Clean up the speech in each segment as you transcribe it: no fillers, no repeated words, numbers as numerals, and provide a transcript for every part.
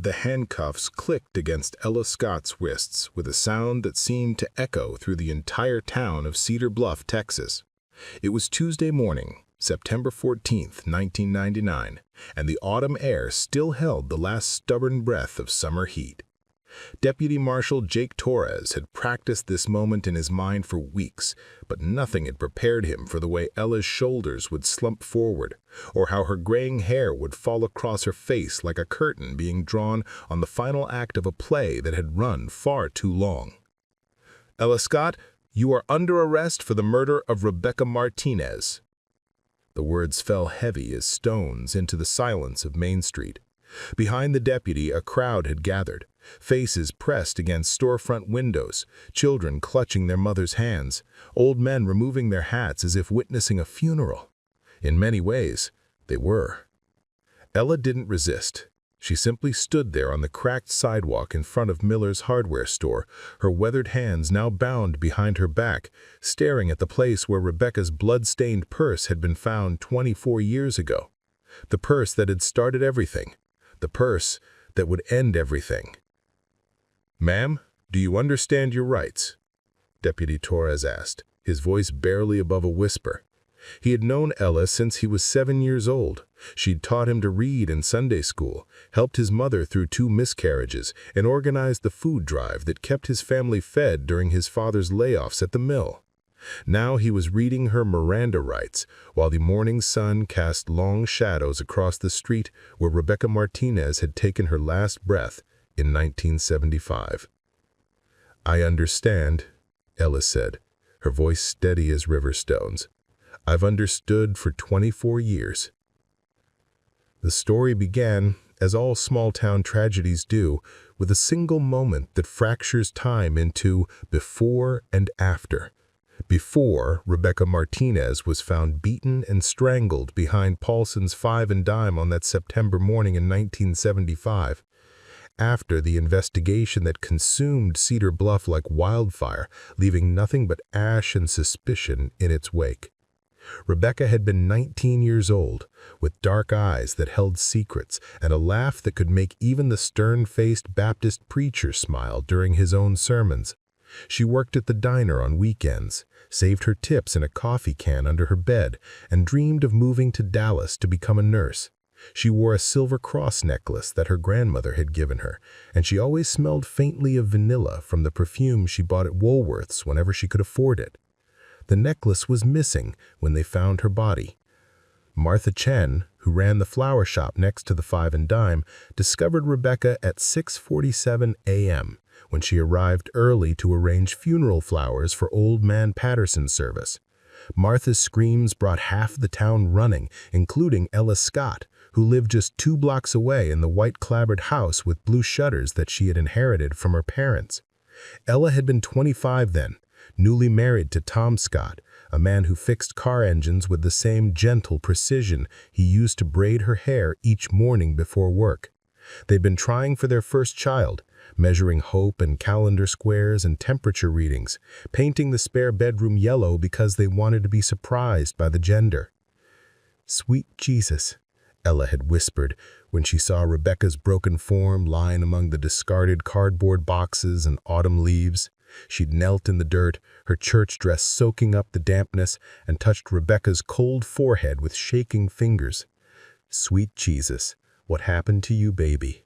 The handcuffs clicked against Ella Scott's wrists with a sound that seemed to echo through the entire town of Cedar Bluff, Texas. It was Tuesday morning, September 14th, 1999, and the autumn air still held the last stubborn breath of summer heat. Deputy Marshal Jake Torres had practiced this moment in his mind for weeks, but nothing had prepared him for the way Ella's shoulders would slump forward, or how her graying hair would fall across her face like a curtain being drawn on the final act of a play that had run far too long. "Ella Scott, you are under arrest for the murder of Rebecca Martinez." The words fell heavy as stones into the silence of Main Street. Behind the deputy, a crowd had gathered, faces pressed against storefront windows, children clutching their mothers' hands, old men removing their hats as if witnessing a funeral. In many ways, they were. Ella didn't resist. She simply stood there on the cracked sidewalk in front of Miller's hardware store, her weathered hands now bound behind her back, staring at the place where Rebecca's blood-stained purse had been found 24 years ago. The purse that had started everything. The purse that would end everything. "Ma'am, do you understand your rights?" Deputy Torres asked, his voice barely above a whisper. He had known Ella since he was 7 years old. She'd taught him to read in Sunday school, helped his mother through 2 miscarriages, and organized the food drive that kept his family fed during his father's layoffs at the mill. Now he was reading her Miranda rights, while the morning sun cast long shadows across the street where Rebecca Martinez had taken her last breath in 1975. "I understand," Ella said, her voice steady as river stones. "I've understood for 24 years." The story began, as all small-town tragedies do, with a single moment that fractures time into before and after. Before, Rebecca Martinez was found beaten and strangled behind Paulson's 5 and Dime on that September morning in 1975. After, the investigation that consumed Cedar Bluff like wildfire, leaving nothing but ash and suspicion in its wake. Rebecca had been 19 years old, with dark eyes that held secrets and a laugh that could make even the stern-faced Baptist preacher smile during his own sermons. She worked at the diner on weekends, saved her tips in a coffee can under her bed, and dreamed of moving to Dallas to become a nurse. She wore a silver cross necklace that her grandmother had given her, and she always smelled faintly of vanilla from the perfume she bought at Woolworth's whenever she could afford it. The necklace was missing when they found her body. Martha Chen, who ran the flower shop next to the 5 and Dime, discovered Rebecca at 6:47 a.m., when she arrived early to arrange funeral flowers for Old Man Patterson's service. Martha's screams brought half the town running, including Ella Scott, who lived just 2 blocks away in the white-clapboard house with blue shutters that she had inherited from her parents. Ella had been 25 then, newly married to Tom Scott, a man who fixed car engines with the same gentle precision he used to braid her hair each morning before work. They'd been trying for their first child, measuring hope and calendar squares and temperature readings, painting the spare bedroom yellow because they wanted to be surprised by the gender. "Sweet Jesus," Ella had whispered when she saw Rebecca's broken form lying among the discarded cardboard boxes and autumn leaves. She'd knelt in the dirt, her church dress soaking up the dampness, and touched Rebecca's cold forehead with shaking fingers. "Sweet Jesus, what happened to you, baby?"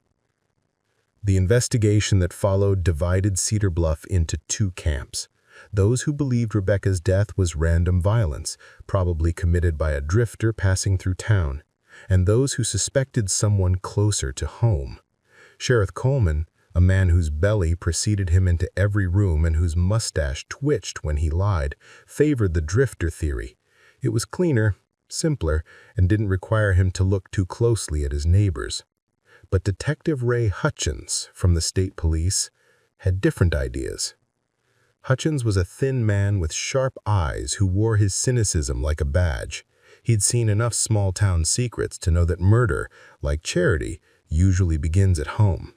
The investigation that followed divided Cedar Bluff into 2 camps. Those who believed Rebecca's death was random violence, probably committed by a drifter passing through town, and those who suspected someone closer to home. Sheriff Coleman, a man whose belly preceded him into every room and whose mustache twitched when he lied, favored the drifter theory. It was cleaner, simpler, and didn't require him to look too closely at his neighbors. But Detective Ray Hutchins from the state police had different ideas. Hutchins was a thin man with sharp eyes who wore his cynicism like a badge. He'd seen enough small-town secrets to know that murder, like charity, usually begins at home.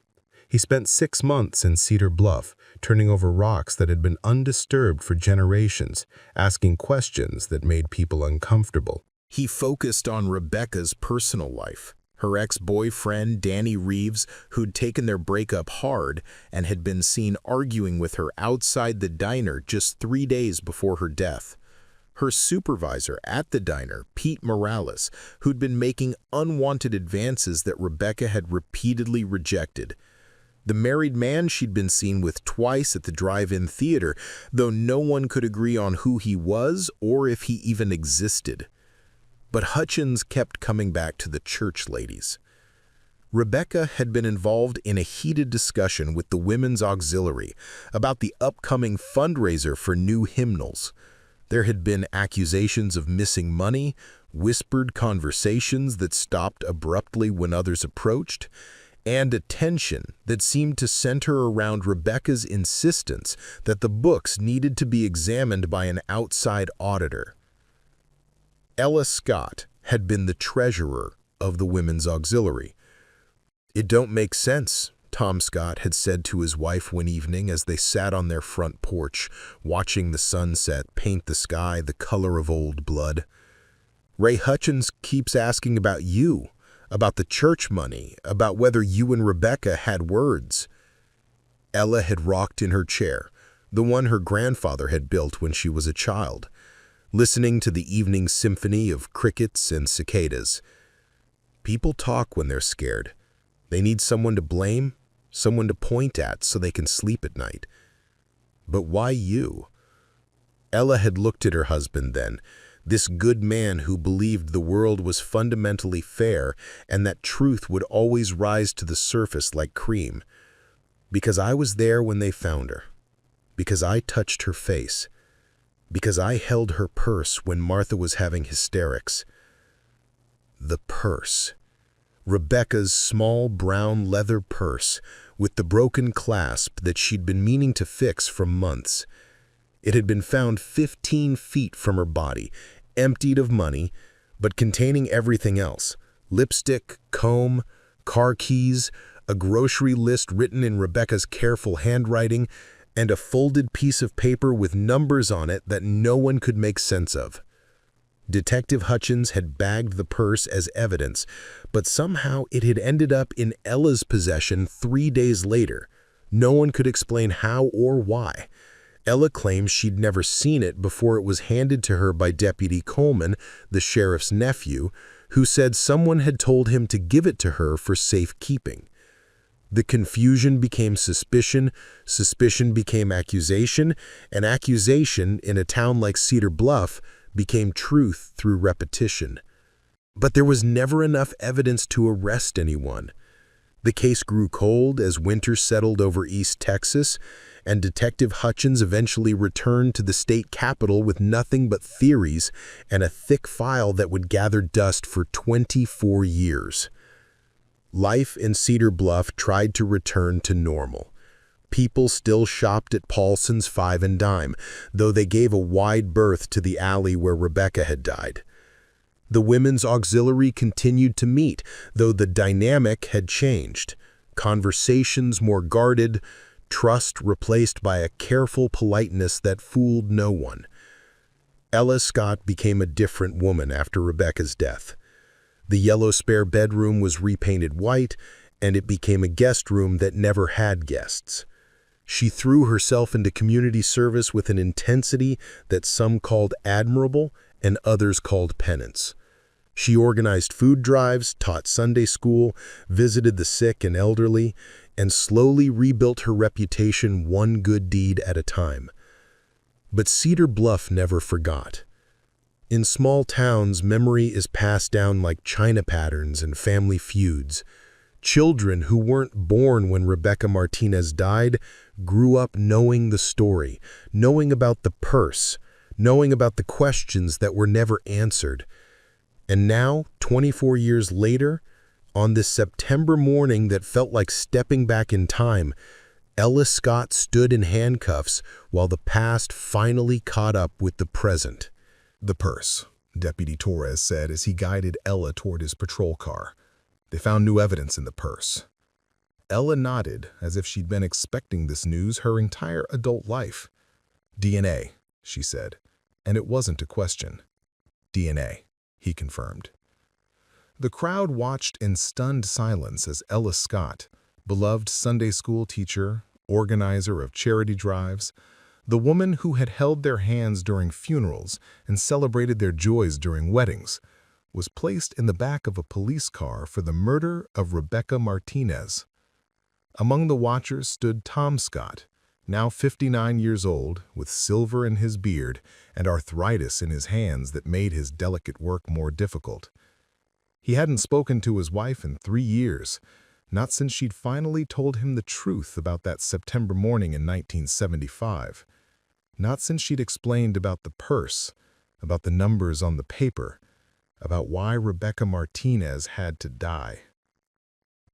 He spent 6 months in Cedar Bluff, turning over rocks that had been undisturbed for generations, asking questions that made people uncomfortable. He focused on Rebecca's personal life, Her ex-boyfriend, Danny Reeves, who'd taken their breakup hard and had been seen arguing with her outside the diner just 3 days before her death. Her supervisor at the diner, Pete Morales, who'd been making unwanted advances that Rebecca had repeatedly rejected. The married man she'd been seen with twice at the drive-in theater, though no one could agree on who he was or if he even existed. But Hutchins kept coming back to the church ladies. Rebecca had been involved in a heated discussion with the Women's Auxiliary about the upcoming fundraiser for new hymnals. There had been accusations of missing money, whispered conversations that stopped abruptly when others approached, and a tension that seemed to center around Rebecca's insistence that the books needed to be examined by an outside auditor. Ella Scott had been the treasurer of the Women's Auxiliary. "It don't make sense," Tom Scott had said to his wife one evening as they sat on their front porch, watching the sunset paint the sky the color of old blood. "Ray Hutchins keeps asking about you, about the church money, about whether you and Rebecca had words." Ella had rocked in her chair, the one her grandfather had built when she was a child, listening to the evening symphony of crickets and cicadas. "People talk when they're scared. They need someone to blame, someone to point at so they can sleep at night. But why you?" Ella had looked at her husband then, this good man who believed the world was fundamentally fair and that truth would always rise to the surface like cream. "Because I was there when they found her. Because I touched her face. Because I held her purse when Martha was having hysterics." The purse. Rebecca's small brown leather purse with the broken clasp that she'd been meaning to fix for months. It had been found 15 feet from her body, emptied of money, but containing everything else: lipstick, comb, car keys, a grocery list written in Rebecca's careful handwriting, and a folded piece of paper with numbers on it that no one could make sense of. Detective Hutchins had bagged the purse as evidence, but somehow it had ended up in Ella's possession 3 days later. No one could explain how or why. Ella claims she'd never seen it before it was handed to her by Deputy Coleman, the sheriff's nephew, who said someone had told him to give it to her for safekeeping. The confusion became suspicion, suspicion became accusation, and accusation in a town like Cedar Bluff became truth through repetition. But there was never enough evidence to arrest anyone. The case grew cold as winter settled over East Texas, and Detective Hutchins eventually returned to the state capitol with nothing but theories and a thick file that would gather dust for 24 years. Life in Cedar Bluff tried to return to normal. People still shopped at Paulson's Five and Dime, though they gave a wide berth to the alley where Rebecca had died. The Women's Auxiliary continued to meet, though the dynamic had changed. Conversations more guarded, trust replaced by a careful politeness that fooled no one. Ella Scott became a different woman after Rebecca's death. The yellow spare bedroom was repainted white, and it became a guest room that never had guests. She threw herself into community service with an intensity that some called admirable and others called penance. She organized food drives, taught Sunday school, visited the sick and elderly, and slowly rebuilt her reputation one good deed at a time. But Cedar Bluff never forgot. In small towns, memory is passed down like china patterns and family feuds. Children who weren't born when Rebecca Martinez died grew up knowing the story, knowing about the purse, knowing about the questions that were never answered. And now, 24 years later, on this September morning that felt like stepping back in time, Ella Scott stood in handcuffs while the past finally caught up with the present. "The purse," Deputy Torres said as he guided Ella toward his patrol car. "They found new evidence in the purse." Ella nodded as if she'd been expecting this news her entire adult life. "DNA," she said, and it wasn't a question. "DNA," he confirmed. The crowd watched in stunned silence as Ella Scott, beloved Sunday school teacher, organizer of charity drives, the woman who had held their hands during funerals and celebrated their joys during weddings, was placed in the back of a police car for the murder of Rebecca Martinez. Among the watchers stood Tom Scott, now 59 years old, with silver in his beard and arthritis in his hands that made his delicate work more difficult. He hadn't spoken to his wife in 3 years, not since she'd finally told him the truth about that September morning in 1975. Not since she'd explained about the purse, about the numbers on the paper, about why Rebecca Martinez had to die.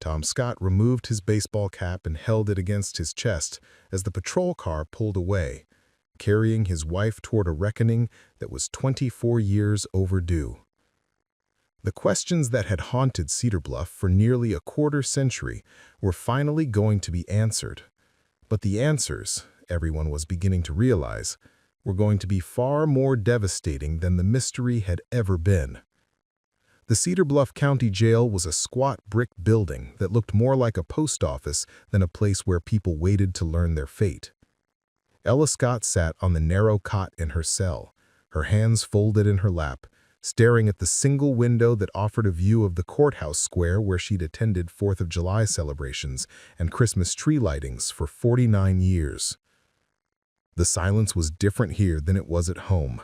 Tom Scott removed his baseball cap and held it against his chest as the patrol car pulled away, carrying his wife toward a reckoning that was 24 years overdue. The questions that had haunted Cedar Bluff for nearly a quarter century were finally going to be answered. But the answers, everyone was beginning to realize, were going to be far more devastating than the mystery had ever been. The Cedar Bluff County Jail was a squat brick building that looked more like a post office than a place where people waited to learn their fate. Ella Scott sat on the narrow cot in her cell, her hands folded in her lap, staring at the single window that offered a view of the courthouse square where she'd attended 4th of July celebrations and Christmas tree lightings for 49 years. The silence was different here than it was at home.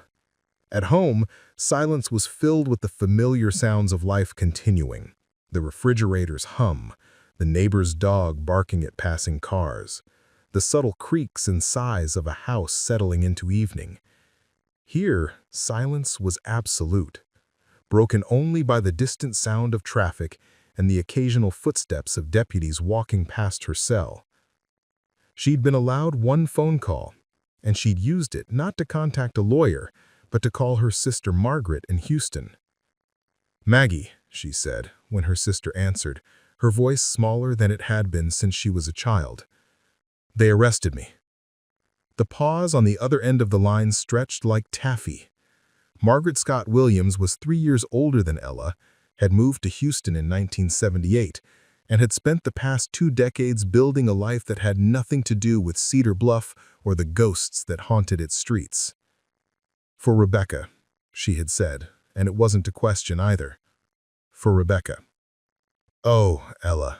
At home, silence was filled with the familiar sounds of life continuing, the refrigerator's hum, the neighbor's dog barking at passing cars, the subtle creaks and sighs of a house settling into evening. Here, silence was absolute, broken only by the distant sound of traffic and the occasional footsteps of deputies walking past her cell. She'd been allowed one phone call, and she'd used it not to contact a lawyer, but to call her sister Margaret in Houston. "Maggie," she said, when her sister answered, her voice smaller than it had been since she was a child. "They arrested me." The pause on the other end of the line stretched like taffy. Margaret Scott Williams was 3 years older than Ella, had moved to Houston in 1978, and had spent the past 2 decades building a life that had nothing to do with Cedar Bluff or the ghosts that haunted its streets. "For Rebecca," she had said, and it wasn't a question either. "For Rebecca." "Oh, Ella.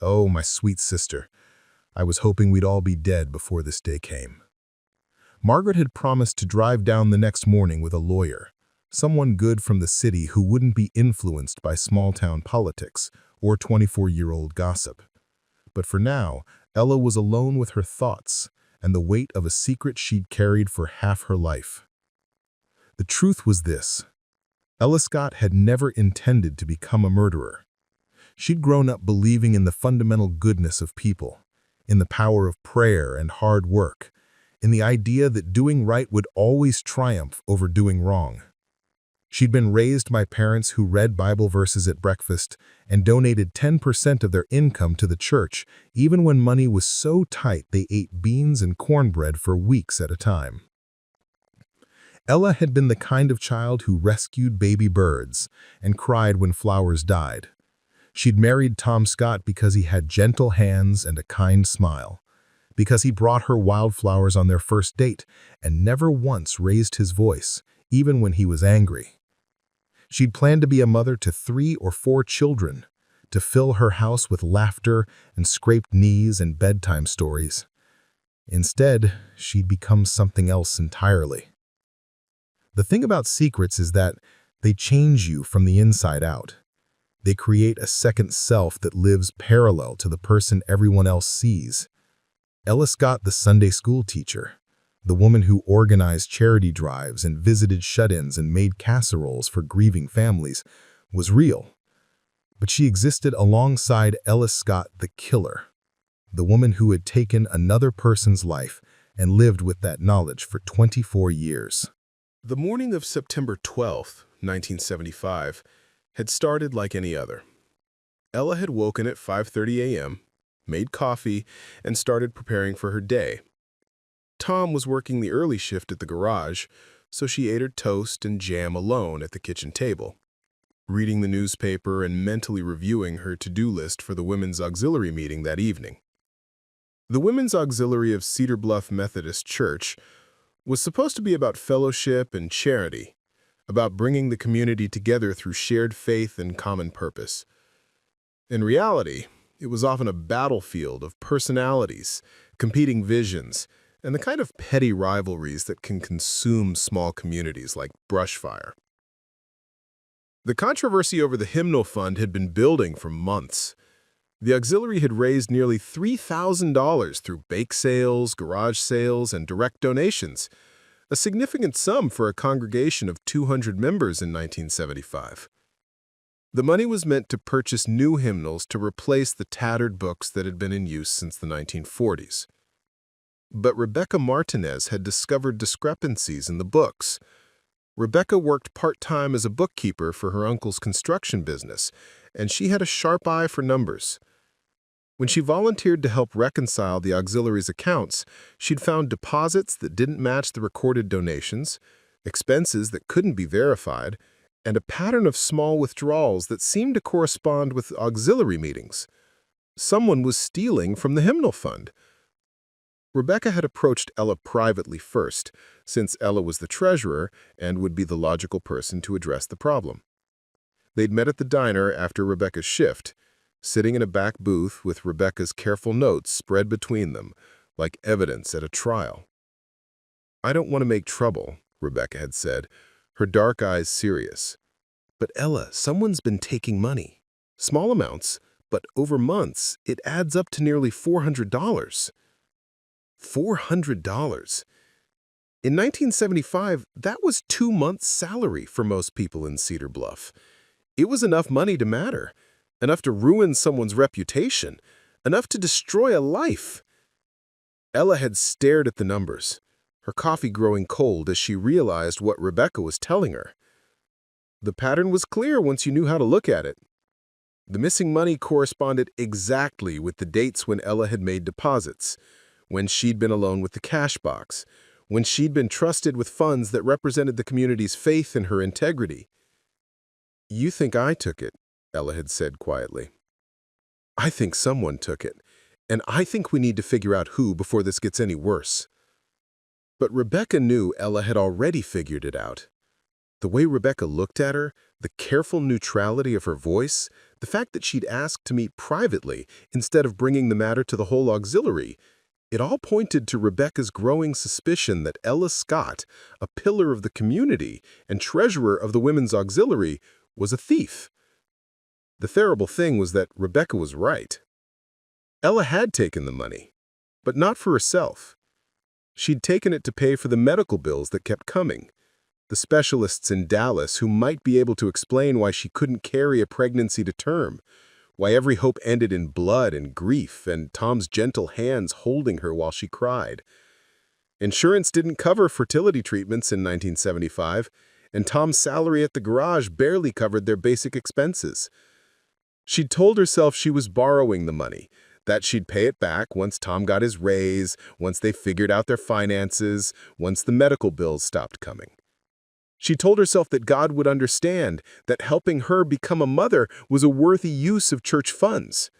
Oh, my sweet sister. I was hoping we'd all be dead before this day came." Margaret had promised to drive down the next morning with a lawyer, someone good from the city who wouldn't be influenced by small-town politics or 24-year-old gossip. But for now, Ella was alone with her thoughts and the weight of a secret she'd carried for half her life. The truth was this: Ella Scott had never intended to become a murderer. She'd grown up believing in the fundamental goodness of people, in the power of prayer and hard work, in the idea that doing right would always triumph over doing wrong. She'd been raised by parents who read Bible verses at breakfast and donated 10% of their income to the church, even when money was so tight they ate beans and cornbread for weeks at a time. Ella had been the kind of child who rescued baby birds and cried when flowers died. She'd married Tom Scott because he had gentle hands and a kind smile, because he brought her wildflowers on their first date and never once raised his voice, even when he was angry. She'd planned to be a mother to 3 or 4 children, to fill her house with laughter and scraped knees and bedtime stories. Instead, she'd become something else entirely. The thing about secrets is that they change you from the inside out. They create a second self that lives parallel to the person everyone else sees. Ella Scott, the Sunday school teacher, the woman who organized charity drives and visited shut-ins and made casseroles for grieving families, was real. But she existed alongside Ella Scott, the killer, the woman who had taken another person's life and lived with that knowledge for 24 years. The morning of September 12, 1975, had started like any other. Ella had woken at 5:30 a.m., made coffee, and started preparing for her day. Tom was working the early shift at the garage, so she ate her toast and jam alone at the kitchen table. reading the newspaper and mentally reviewing her to-do list for the Women's Auxiliary meeting that evening. The Women's Auxiliary of Cedar Bluff Methodist Church was supposed to be about fellowship and charity, about bringing the community together through shared faith and common purpose. In reality, it was often a battlefield of personalities, competing visions, and the kind of petty rivalries that can consume small communities like brush fire. The controversy over the hymnal fund had been building for months. The auxiliary had raised nearly $3,000 through bake sales, garage sales, and direct donations, a significant sum for a congregation of 200 members in 1975. The money was meant to purchase new hymnals to replace the tattered books that had been in use since the 1940s. But Rebecca Martinez had discovered discrepancies in the books. Rebecca worked part-time as a bookkeeper for her uncle's construction business, and she had a sharp eye for numbers. When she volunteered to help reconcile the auxiliary's accounts, she'd found deposits that didn't match the recorded donations, expenses that couldn't be verified, and a pattern of small withdrawals that seemed to correspond with auxiliary meetings. Someone was stealing from the hymnal fund. Rebecca had approached Ella privately first, since Ella was the treasurer and would be the logical person to address the problem. They'd met at the diner after Rebecca's shift, sitting in a back booth with Rebecca's careful notes spread between them, like evidence at a trial. "I don't want to make trouble," Rebecca had said, her dark eyes serious. "But Ella, someone's been taking money. Small amounts, but over months, it adds up to nearly $400. $400. In 1975, that was 2 months' salary for most people in Cedar Bluff. It was enough money to matter, enough to ruin someone's reputation, enough to destroy a life. Ella had stared at the numbers, her coffee growing cold as she realized what Rebecca was telling her. The pattern was clear once you knew how to look at it. The missing money corresponded exactly with the dates when Ella had made deposits, when she'd been alone with the cash box, when she'd been trusted with funds that represented the community's faith in her integrity. "You think I took it," Ella had said quietly. "I think someone took it, and I think we need to figure out who before this gets any worse." But Rebecca knew Ella had already figured it out. The way Rebecca looked at her, the careful neutrality of her voice, the fact that she'd asked to meet privately instead of bringing the matter to the whole auxiliary, it all pointed to Rebecca's growing suspicion that Ella Scott, a pillar of the community and treasurer of the Women's Auxiliary, was a thief. The terrible thing was that Rebecca was right. Ella had taken the money, but not for herself. She'd taken it to pay for the medical bills that kept coming, the specialists in Dallas who might be able to explain why she couldn't carry a pregnancy to term, why every hope ended in blood and grief and Tom's gentle hands holding her while she cried. Insurance didn't cover fertility treatments in 1975, and Tom's salary at the garage barely covered their basic expenses. She'd told herself she was borrowing the money, that she'd pay it back once Tom got his raise, once they figured out their finances, once the medical bills stopped coming. She told herself that God would understand, that helping her become a mother was a worthy use of church funds,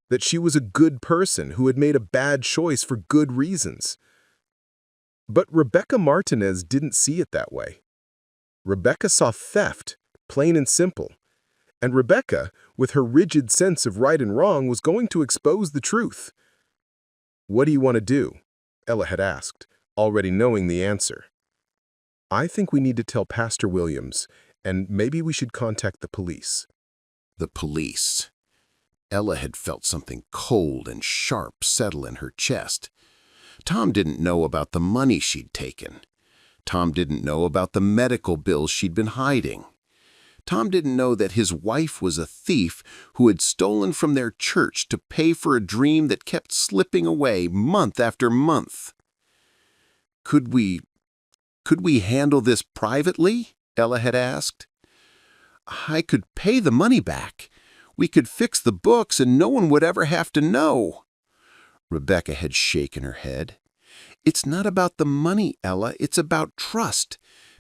that she was a good person who had made a bad choice for good reasons. But Rebecca Martinez didn't see it that way. Rebecca saw theft, plain and simple. And Rebecca, with her rigid sense of right and wrong, was going to expose the truth. "What do you want to do?" Ella had asked, already knowing the answer. "I think we need to tell Pastor Williams, and maybe we should contact the police." The police. Ella had felt something cold and sharp settle in her chest. Tom didn't know about the money she'd taken. Tom didn't know about the medical bills she'd been hiding. Tom didn't know that his wife was a thief who had stolen from their church to pay for a dream that kept slipping away month after month. Could we handle this privately?" Ella had asked. "I could pay the money back. We could fix the books and no one would ever have to know." Rebecca had shaken her head. "It's not about the money, Ella. It's about trust.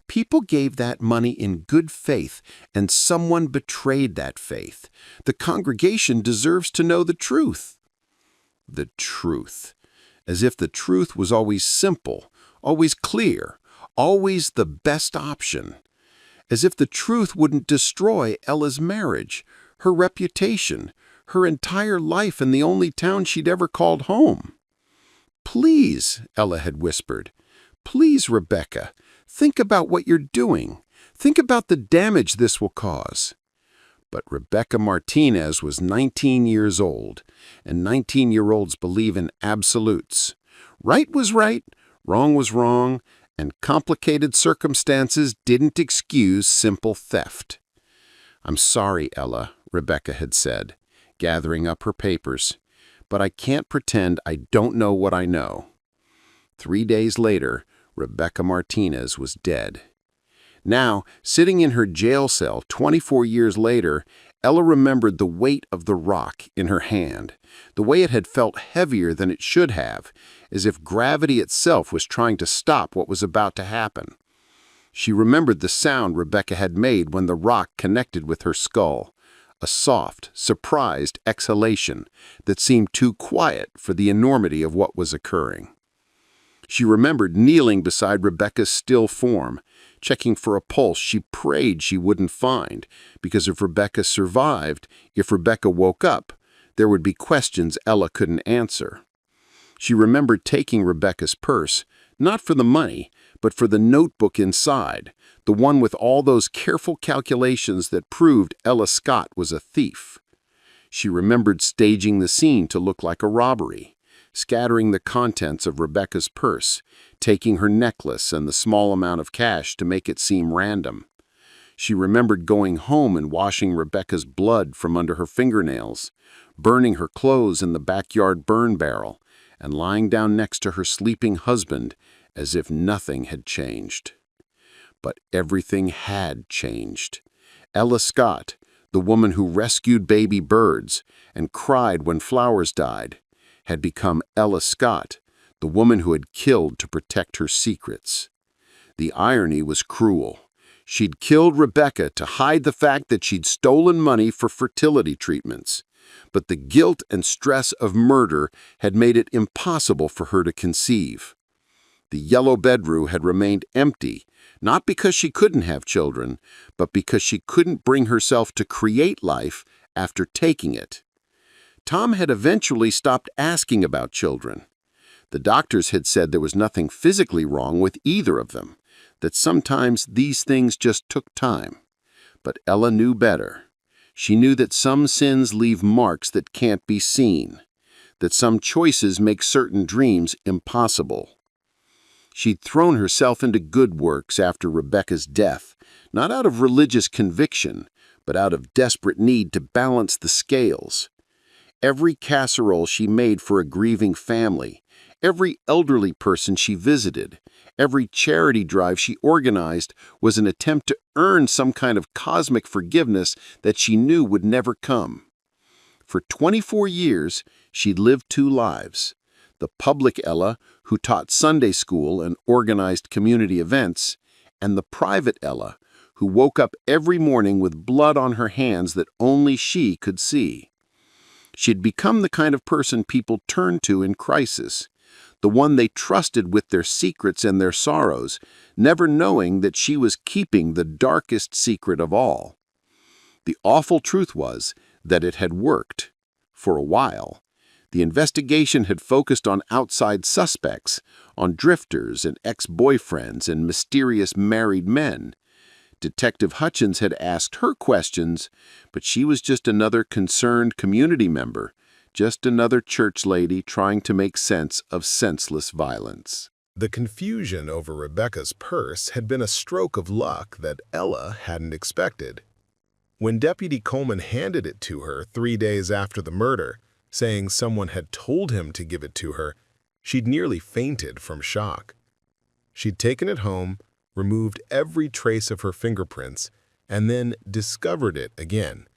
People gave that money in good faith, and someone betrayed that faith. The congregation deserves to know the truth. The truth. As if the truth was always simple, always clear, always the best option. As if the truth wouldn't destroy Ella's marriage, her reputation, her entire life in the only town she'd ever called home. "Please," Ella had whispered, "please, Rebecca, think about what you're doing. Think about the damage this will cause." But Rebecca Martinez was 19 years old, and 19-year-olds believe in absolutes. Right was right, wrong was wrong, and complicated circumstances didn't excuse simple theft. "I'm sorry, Ella," Rebecca had said, gathering up her papers, "but I can't pretend I don't know what I know." 3 days later, Rebecca Martinez was dead. Now, sitting in her jail cell 24 years later, Ella remembered the weight of the rock in her hand, the way it had felt heavier than it should have, as if gravity itself was trying to stop what was about to happen. She remembered the sound Rebecca had made when the rock connected with her skull, a soft, surprised exhalation that seemed too quiet for the enormity of what was occurring. She remembered kneeling beside Rebecca's still form, checking for a pulse she prayed she wouldn't find, because if Rebecca survived, if Rebecca woke up, there would be questions Ella couldn't answer. She remembered taking Rebecca's purse, not for the money, but for the notebook inside, the one with all those careful calculations that proved Ella Scott was a thief. She remembered staging the scene to look like a robbery, scattering the contents of Rebecca's purse, taking her necklace and the small amount of cash to make it seem random. She remembered going home and washing Rebecca's blood from under her fingernails, burning her clothes in the backyard burn barrel, and lying down next to her sleeping husband as if nothing had changed. But everything had changed. Ella Scott, the woman who rescued baby birds and cried when flowers died, had become Ella Scott, the woman who had killed to protect her secrets. The irony was cruel. She'd killed Rebecca to hide the fact that she'd stolen money for fertility treatments, but the guilt and stress of murder had made it impossible for her to conceive. The yellow bedroom had remained empty, not because she couldn't have children, but because she couldn't bring herself to create life after taking it. Tom had eventually stopped asking about children. The doctors had said there was nothing physically wrong with either of them, that sometimes these things just took time. But Ella knew better. She knew that some sins leave marks that can't be seen, that some choices make certain dreams impossible. She'd thrown herself into good works after Rebecca's death, not out of religious conviction, but out of desperate need to balance the scales. Every casserole she made for a grieving family, every elderly person she visited, every charity drive she organized was an attempt to earn some kind of cosmic forgiveness that she knew would never come. For 24 years, she'd lived two lives: the public Ella, who taught Sunday school and organized community events, and the private Ella, who woke up every morning with blood on her hands that only she could see. She'd become the kind of person people turned to in crisis, the one they trusted with their secrets and their sorrows, never knowing that she was keeping the darkest secret of all. The awful truth was that it had worked. For a while, the investigation had focused on outside suspects, on drifters and ex-boyfriends and mysterious married men. Detective Hutchins had asked her questions, but she was just another concerned community member, just another church lady trying to make sense of senseless violence. The confusion over Rebecca's purse had been a stroke of luck that Ella hadn't expected. When Deputy Coleman handed it to her 3 days after the murder, saying someone had told him to give it to her, she'd nearly fainted from shock. She'd taken it home, removed every trace of her fingerprints, and then discovered it again,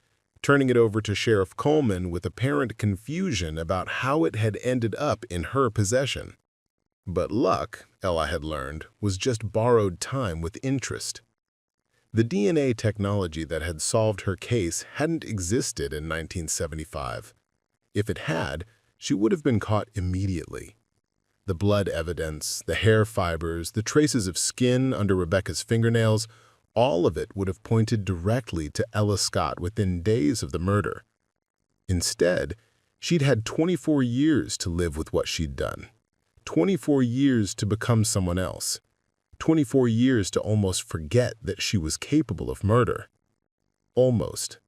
turning it over to Sheriff Coleman with apparent confusion about how it had ended up in her possession. But luck, Ella had learned, was just borrowed time with interest. The DNA technology that had solved her case hadn't existed in 1975. If it had, she would have been caught immediately. The blood evidence, the hair fibers, the traces of skin under Rebecca's fingernails, all of it would have pointed directly to Ella Scott within days of the murder. Instead, she'd had 24 years to live with what she'd done. 24 years to become someone else. 24 years to almost forget that she was capable of murder. Almost.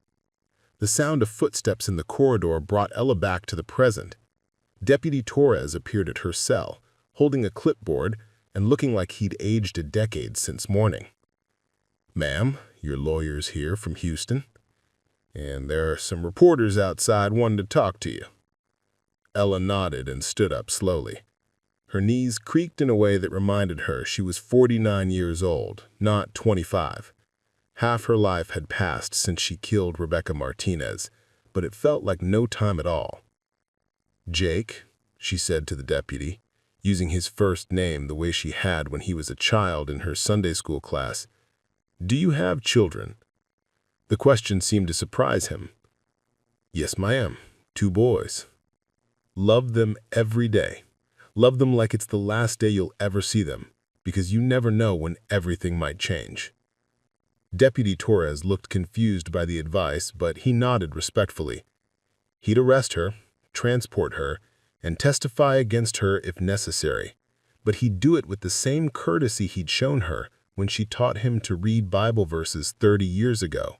The sound of footsteps in the corridor brought Ella back to the present. Deputy Torres appeared at her cell, holding a clipboard and looking like he'd aged a decade since morning. "Ma'am, your lawyer's here from Houston, and there are some reporters outside wanting to talk to you." Ella nodded and stood up slowly. Her knees creaked in a way that reminded her she was 49 years old, not 25. Half her life had passed since she killed Rebecca Martinez, but it felt like no time at all. "Jake," she said to the deputy, using his first name the way she had when he was a child in her Sunday school class, "do you have children?" The question seemed to surprise him. "Yes, ma'am. 2 boys. Love them every day. Love them like it's the last day you'll ever see them, because you never know when everything might change." Deputy Torres looked confused by the advice, but he nodded respectfully. He'd arrest her, transport her, and testify against her if necessary, but he'd do it with the same courtesy he'd shown her when she taught him to read Bible verses 30 years ago.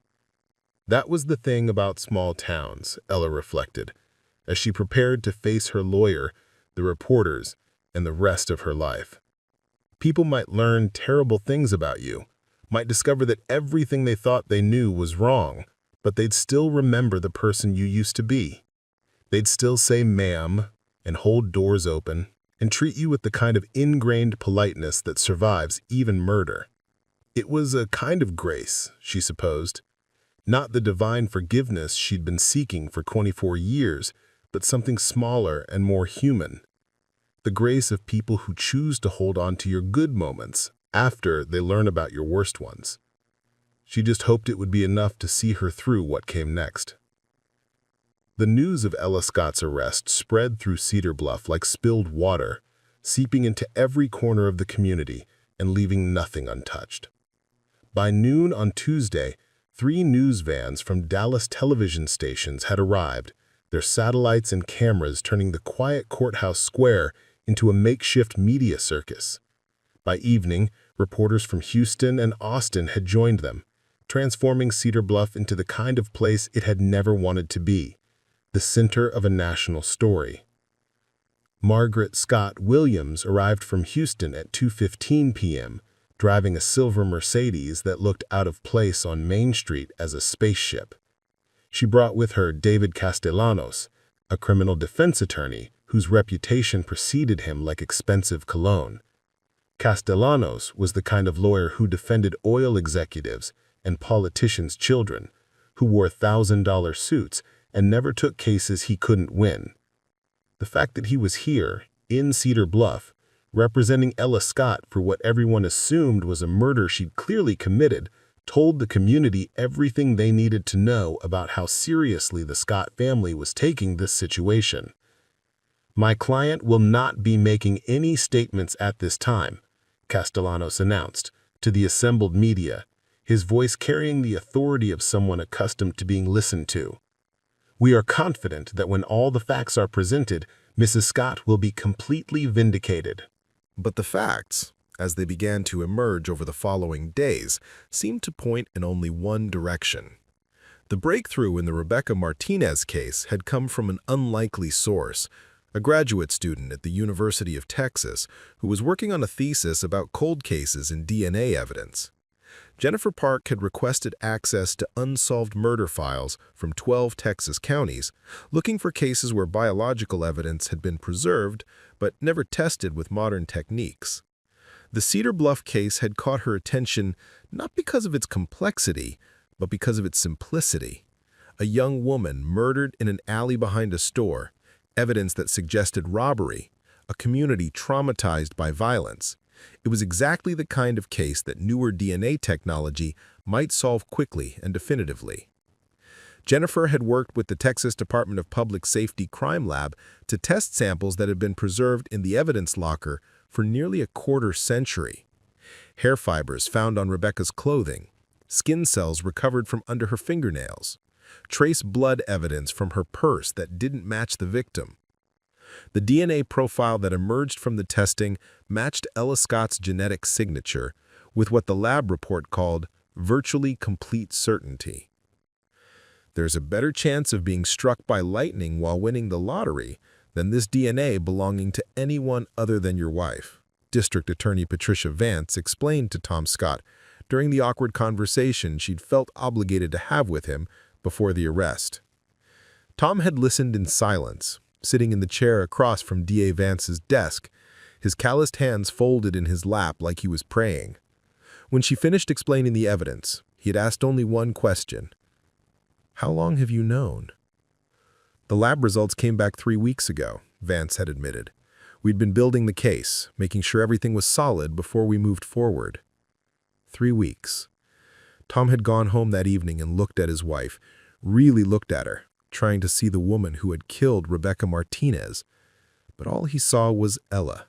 That was the thing about small towns, Ella reflected, as she prepared to face her lawyer, the reporters, and the rest of her life. People might learn terrible things about you, might discover that everything they thought they knew was wrong, but they'd still remember the person you used to be. They'd still say ma'am and hold doors open and treat you with the kind of ingrained politeness that survives even murder. It was a kind of grace, she supposed. Not the divine forgiveness she'd been seeking for 24 years, but something smaller and more human. The grace of people who choose to hold on to your good moments after they learn about your worst ones. She just hoped it would be enough to see her through what came next. The news of Ella Scott's arrest spread through Cedar Bluff like spilled water, seeping into every corner of the community and leaving nothing untouched. By noon on Tuesday, 3 news vans from Dallas television stations had arrived, their satellites and cameras turning the quiet courthouse square into a makeshift media circus. By evening, reporters from Houston and Austin had joined them, transforming Cedar Bluff into the kind of place it had never wanted to be, the center of a national story. Margaret Scott Williams arrived from Houston at 2:15 p.m., driving a silver Mercedes that looked out of place on Main Street as a spaceship. She brought with her David Castellanos, a criminal defense attorney whose reputation preceded him like expensive cologne. Castellanos was the kind of lawyer who defended oil executives and politicians' children, who wore $1,000 suits and never took cases he couldn't win. The fact that he was here, in Cedar Bluff, representing Ella Scott for what everyone assumed was a murder she'd clearly committed, told the community everything they needed to know about how seriously the Scott family was taking this situation. "My client will not be making any statements at this time," Castellanos announced to the assembled media, his voice carrying the authority of someone accustomed to being listened to. "We are confident that when all the facts are presented, Mrs. Scott will be completely vindicated." But the facts, as they began to emerge over the following days, seemed to point in only one direction. The breakthrough in the Rebecca Martinez case had come from an unlikely source, a graduate student at the University of Texas who was working on a thesis about cold cases and DNA evidence. Jennifer Park had requested access to unsolved murder files from 12 Texas counties, looking for cases where biological evidence had been preserved but never tested with modern techniques. The Cedar Bluff case had caught her attention not because of its complexity, but because of its simplicity. A young woman murdered in an alley behind a store, evidence that suggested robbery, a community traumatized by violence. It was exactly the kind of case that newer DNA technology might solve quickly and definitively. Jennifer had worked with the Texas Department of Public Safety Crime Lab to test samples that had been preserved in the evidence locker for nearly a quarter-century. Hair fibers found on Rebecca's clothing, skin cells recovered from under her fingernails, trace blood evidence from her purse that didn't match the victim. The DNA profile that emerged from the testing matched Ella Scott's genetic signature with what the lab report called virtually complete certainty. There's a better chance of being struck by lightning while winning the lottery than this DNA belonging to anyone other than your wife, District Attorney Patricia Vance explained to Tom Scott during the awkward conversation she'd felt obligated to have with him before the arrest. Tom had listened in silence, sitting in the chair across from D.A. Vance's desk, his calloused hands folded in his lap like he was praying. When she finished explaining the evidence, he had asked only one question. "How long have you known?" "The lab results came back 3 weeks ago," Vance had admitted. "We'd been building the case, making sure everything was solid before we moved forward." 3 weeks. Tom had gone home that evening and looked at his wife, really looked at her, trying to see the woman who had killed Rebecca Martinez. But all he saw was Ella,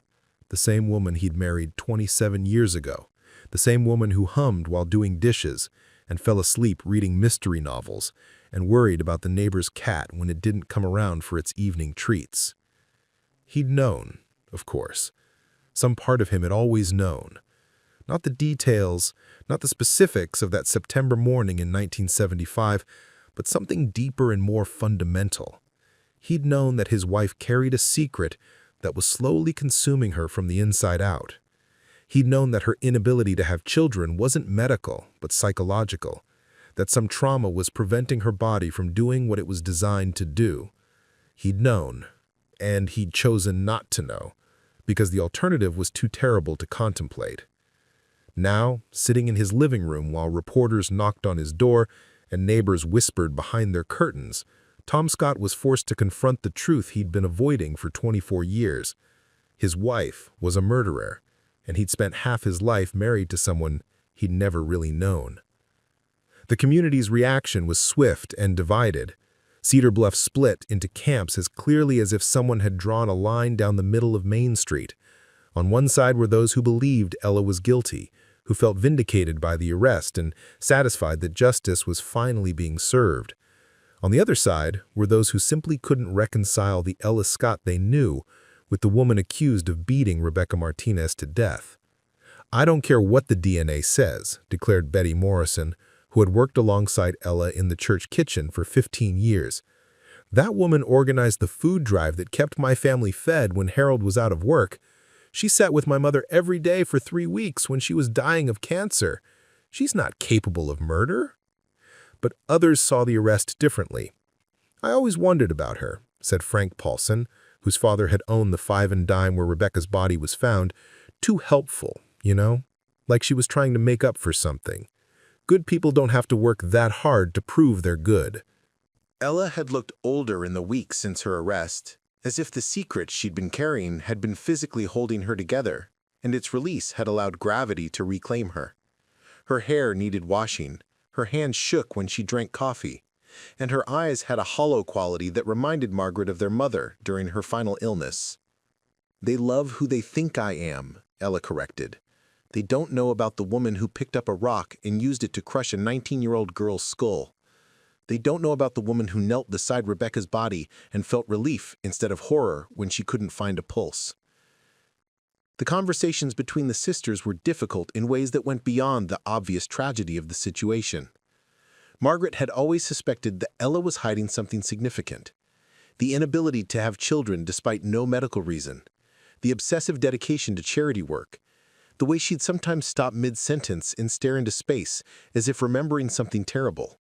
the same woman he'd married 27 years ago, the same woman who hummed while doing dishes and fell asleep reading mystery novels and worried about the neighbor's cat when it didn't come around for its evening treats. He'd known, of course. Some part of him had always known. Not the details, not the specifics of that September morning in 1975, but something deeper and more fundamental. He'd known that his wife carried a secret that was slowly consuming her from the inside out. He'd known that her inability to have children wasn't medical, but psychological, that some trauma was preventing her body from doing what it was designed to do. He'd known, and he'd chosen not to know, because the alternative was too terrible to contemplate. Now, sitting in his living room while reporters knocked on his door and neighbors whispered behind their curtains, Tom Scott was forced to confront the truth he'd been avoiding for 24 years. His wife was a murderer, and he'd spent half his life married to someone he'd never really known. The community's reaction was swift and divided. Cedar Bluff split into camps as clearly as if someone had drawn a line down the middle of Main Street. On one side were those who believed Ella was guilty, who felt vindicated by the arrest and satisfied that justice was finally being served. On the other side were those who simply couldn't reconcile the Ella Scott they knew with the woman accused of beating Rebecca Martinez to death. "I don't care what the DNA says," declared Betty Morrison, who had worked alongside Ella in the church kitchen for 15 years. "That woman organized the food drive that kept my family fed when Harold was out of work. She sat with my mother every day for 3 weeks when she was dying of cancer. She's not capable of murder." But others saw the arrest differently. "I always wondered about her," said Frank Paulson, whose father had owned the Five and Dime where Rebecca's body was found. "Too helpful, you know? Like she was trying to make up for something. Good people don't have to work that hard to prove they're good." Ella had looked older in the weeks since her arrest, as if the secret she'd been carrying had been physically holding her together, and its release had allowed gravity to reclaim her. Her hair needed washing, her hands shook when she drank coffee, and her eyes had a hollow quality that reminded Margaret of their mother during her final illness. "They love who they think I am," Ella corrected. "They don't know about the woman who picked up a rock and used it to crush a 19-year-old girl's skull. They don't know about the woman who knelt beside Rebecca's body and felt relief instead of horror when she couldn't find a pulse." The conversations between the sisters were difficult in ways that went beyond the obvious tragedy of the situation. Margaret had always suspected that Ella was hiding something significant. The inability to have children despite no medical reason, the obsessive dedication to charity work, the way she'd sometimes stop mid-sentence and stare into space as if remembering something terrible.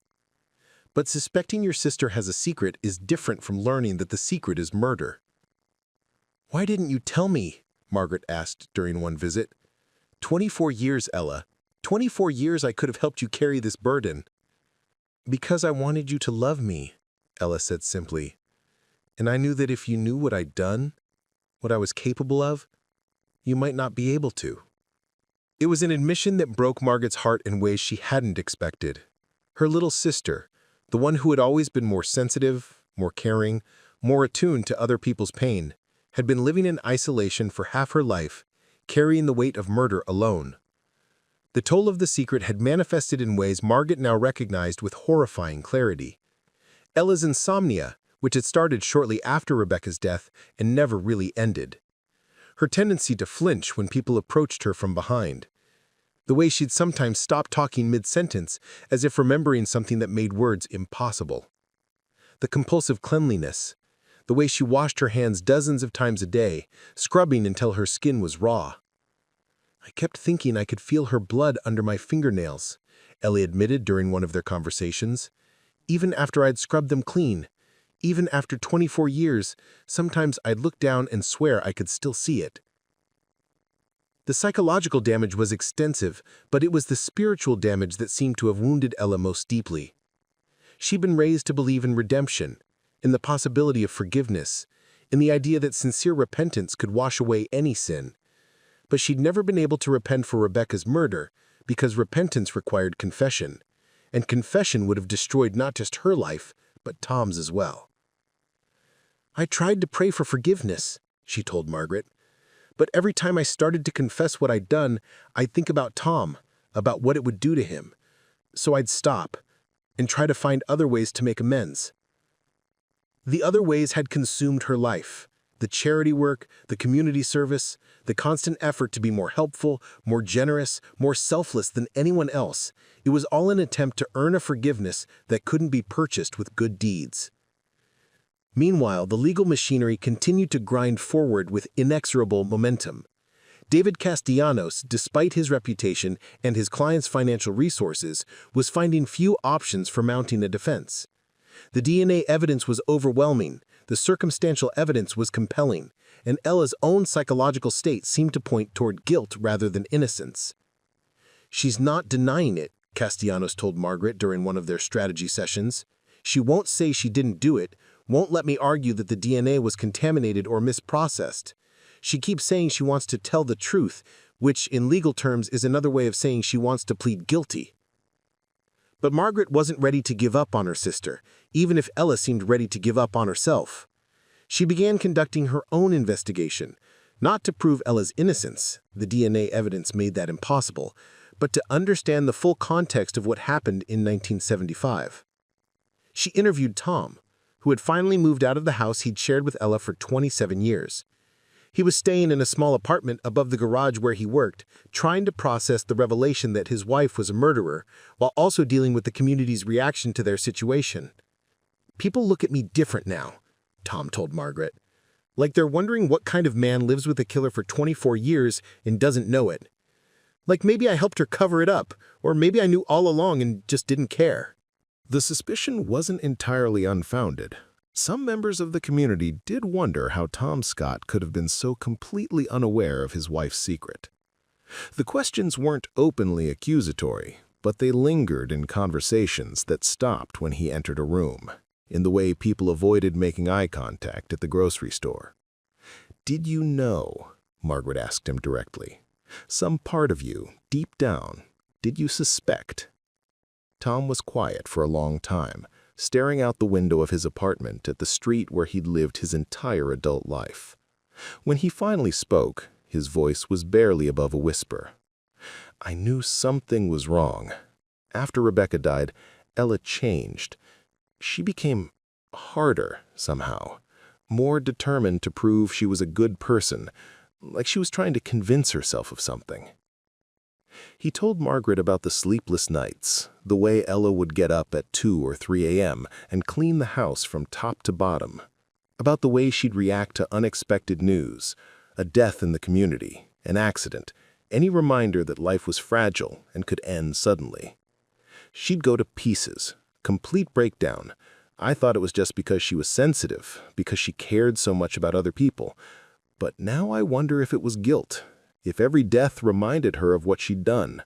But suspecting your sister has a secret is different from learning that the secret is murder. "Why didn't you tell me?" Margaret asked during one visit. 24 years, Ella. 24 years I could have helped you carry this burden." "Because I wanted you to love me," Ella said simply. "And I knew that if you knew what I'd done, what I was capable of, you might not be able to. It was an admission that broke Margaret's heart in ways she hadn't expected. Her little sister, the one who had always been more sensitive, more caring, more attuned to other people's pain, had been living in isolation for half her life, carrying the weight of murder alone. The toll of the secret had manifested in ways Margaret now recognized with horrifying clarity. Ella's insomnia, which had started shortly after Rebecca's death and never really ended. Her tendency to flinch when people approached her from behind. The way she'd sometimes stop talking mid-sentence as if remembering something that made words impossible. The compulsive cleanliness. The way she washed her hands dozens of times a day, scrubbing until her skin was raw. I kept thinking I could feel her blood under my fingernails, Ellie admitted during one of their conversations. Even after I'd scrubbed them clean, even after 24 years, sometimes I'd look down and swear I could still see it. The psychological damage was extensive, but it was the spiritual damage that seemed to have wounded Ella most deeply. She'd been raised to believe in redemption, in the possibility of forgiveness, in the idea that sincere repentance could wash away any sin. But she'd never been able to repent for Rebecca's murder because repentance required confession, and confession would have destroyed not just her life, but Tom's as well. I tried to pray for forgiveness, she told Margaret, but every time I started to confess what I'd done, I'd think about Tom, about what it would do to him. So I'd stop and try to find other ways to make amends. The other ways had consumed her life. The charity work, the community service, the constant effort to be more helpful, more generous, more selfless than anyone else. It was all an attempt to earn a forgiveness that couldn't be purchased with good deeds. Meanwhile, the legal machinery continued to grind forward with inexorable momentum. David Castellanos, despite his reputation and his client's financial resources, was finding few options for mounting a defense. The DNA evidence was overwhelming, the circumstantial evidence was compelling, and Ella's own psychological state seemed to point toward guilt rather than innocence. She's not denying it, Castellanos told Margaret during one of their strategy sessions. She won't say she didn't do it, won't let me argue that the DNA was contaminated or misprocessed. She keeps saying she wants to tell the truth, which in legal terms is another way of saying she wants to plead guilty. But Margaret wasn't ready to give up on her sister, even if Ella seemed ready to give up on herself. She began conducting her own investigation, not to prove Ella's innocence, the DNA evidence made that impossible, but to understand the full context of what happened in 1975. She interviewed Tom, who had finally moved out of the house he'd shared with Ella for 27 years. He was staying in a small apartment above the garage where he worked, trying to process the revelation that his wife was a murderer, while also dealing with the community's reaction to their situation. "People look at me different now," Tom told Margaret. "Like they're wondering what kind of man lives with a killer for 24 years and doesn't know it. Like maybe I helped her cover it up, or maybe I knew all along and just didn't care." The suspicion wasn't entirely unfounded. Some members of the community did wonder how Tom Scott could have been so completely unaware of his wife's secret. The questions weren't openly accusatory, but they lingered in conversations that stopped when he entered a room, in the way people avoided making eye contact at the grocery store. "Did you know?" Margaret asked him directly. "Some part of you, deep down, did you suspect?" Tom was quiet for a long time, staring out the window of his apartment at the street where he'd lived his entire adult life. When he finally spoke, his voice was barely above a whisper. "I knew something was wrong. After Rebecca died, Ella changed. She became harder, somehow, more determined to prove she was a good person, like she was trying to convince herself of something." He told Margaret about the sleepless nights, the way Ella would get up at 2 or 3 a.m. and clean the house from top to bottom, about the way she'd react to unexpected news, a death in the community, an accident, any reminder that life was fragile and could end suddenly. She'd go to pieces, complete breakdown. I thought it was just because she was sensitive, because she cared so much about other people. But now I wonder if it was guilt, if every death reminded her of what she'd done.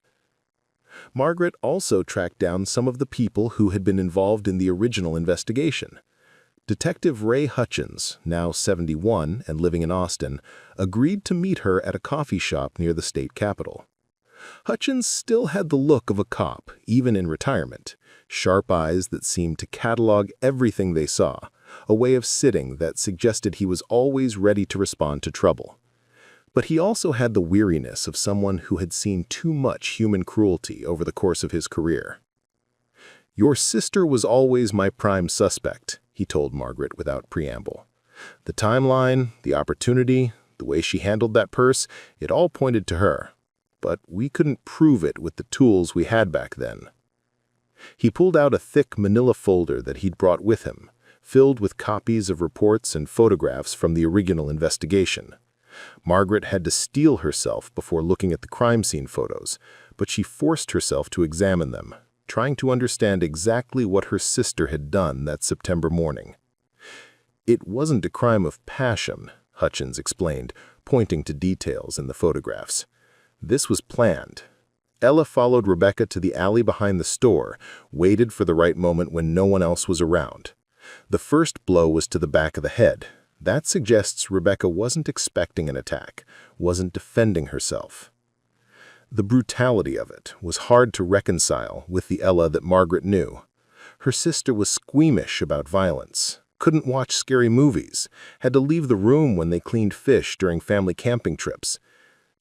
Margaret also tracked down some of the people who had been involved in the original investigation. Detective Ray Hutchins, now 71 and living in Austin, agreed to meet her at a coffee shop near the state capitol. Hutchins still had the look of a cop, even in retirement, sharp eyes that seemed to catalog everything they saw, a way of sitting that suggested he was always ready to respond to trouble. But he also had the weariness of someone who had seen too much human cruelty over the course of his career. "Your sister was always my prime suspect," he told Margaret without preamble. "The timeline, the opportunity, the way she handled that purse, it all pointed to her. But we couldn't prove it with the tools we had back then." He pulled out a thick manila folder that he'd brought with him, filled with copies of reports and photographs from the original investigation. Margaret had to steel herself before looking at the crime scene photos, but she forced herself to examine them, trying to understand exactly what her sister had done that September morning. "It wasn't a crime of passion," Hutchins explained, pointing to details in the photographs. "This was planned. Ella followed Rebecca to the alley behind the store, waited for the right moment when no one else was around. The first blow was to the back of the head. That suggests Rebecca wasn't expecting an attack, wasn't defending herself." The brutality of it was hard to reconcile with the Ella that Margaret knew. Her sister was squeamish about violence, couldn't watch scary movies, had to leave the room when they cleaned fish during family camping trips.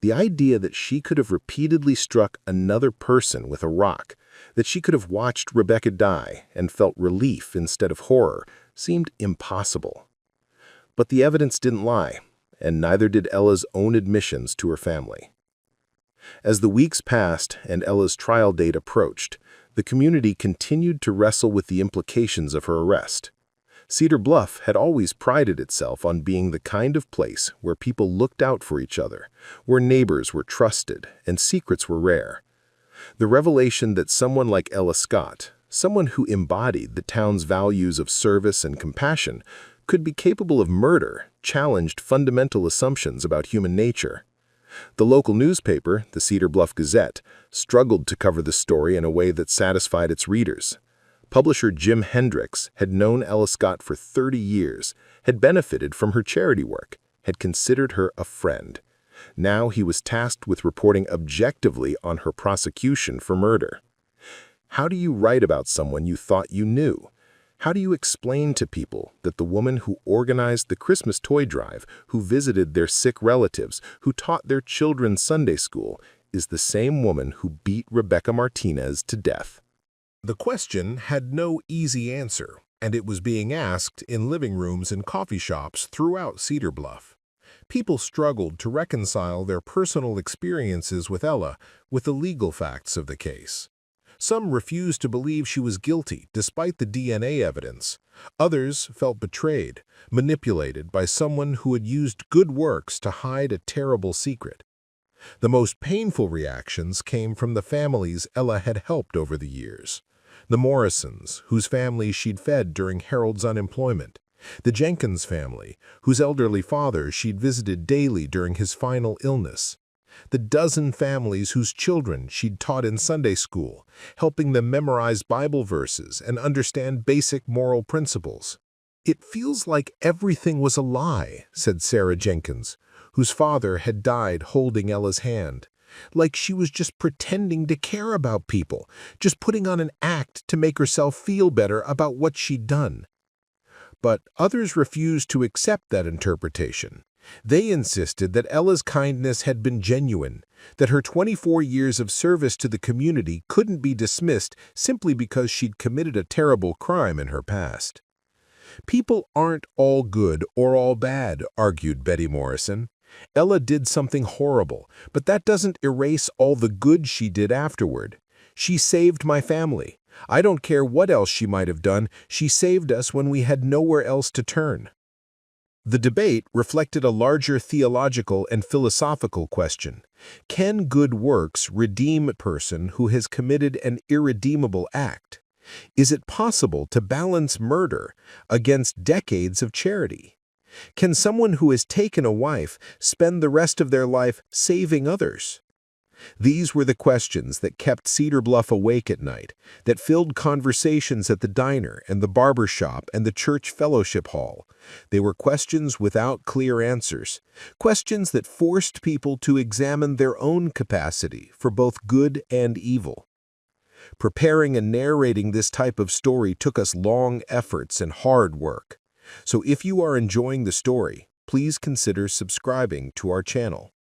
The idea that she could have repeatedly struck another person with a rock, that she could have watched Rebecca die and felt relief instead of horror, seemed impossible. But the evidence didn't lie, and neither did Ella's own admissions to her family. As the weeks passed and Ella's trial date approached, the community continued to wrestle with the implications of her arrest. Cedar Bluff had always prided itself on being the kind of place where people looked out for each other, where neighbors were trusted and secrets were rare. The revelation that someone like Ella Scott, someone who embodied the town's values of service and compassion, could be capable of murder, challenged fundamental assumptions about human nature. The local newspaper, the Cedar Bluff Gazette, struggled to cover the story in a way that satisfied its readers. Publisher Jim Hendricks had known Ella Scott for 30 years, had benefited from her charity work, had considered her a friend. Now he was tasked with reporting objectively on her prosecution for murder. How do you write about someone you thought you knew? How do you explain to people that the woman who organized the Christmas toy drive, who visited their sick relatives, who taught their children Sunday school, is the same woman who beat Rebecca Martinez to death? The question had no easy answer, and it was being asked in living rooms and coffee shops throughout Cedar Bluff. People struggled to reconcile their personal experiences with Ella with the legal facts of the case. Some refused to believe she was guilty despite the DNA evidence. Others felt betrayed, manipulated by someone who had used good works to hide a terrible secret. The most painful reactions came from the families Ella had helped over the years. The Morrisons, whose family she'd fed during Harold's unemployment. The Jenkins family, whose elderly father she'd visited daily during his final illness. The dozen families whose children she'd taught in Sunday school, helping them memorize Bible verses and understand basic moral principles. "It feels like everything was a lie," said Sarah Jenkins, whose father had died holding Ella's hand. "Like she was just pretending to care about people, just putting on an act to make herself feel better about what she'd done." But others refused to accept that interpretation. They insisted that Ella's kindness had been genuine, that her 24 years of service to the community couldn't be dismissed simply because she'd committed a terrible crime in her past. "People aren't all good or all bad," argued Betty Morrison. "Ella did something horrible, but that doesn't erase all the good she did afterward. She saved my family. I don't care what else she might have done, she saved us when we had nowhere else to turn." The debate reflected a larger theological and philosophical question. Can good works redeem a person who has committed an irredeemable act? Is it possible to balance murder against decades of charity? Can someone who has taken a wife spend the rest of their life saving others? These were the questions that kept Cedar Bluff awake at night, that filled conversations at the diner and the barber shop and the church fellowship hall. They were questions without clear answers, questions that forced people to examine their own capacity for both good and evil. Preparing and narrating this type of story took us long efforts and hard work. So if you are enjoying the story, please consider subscribing to our channel.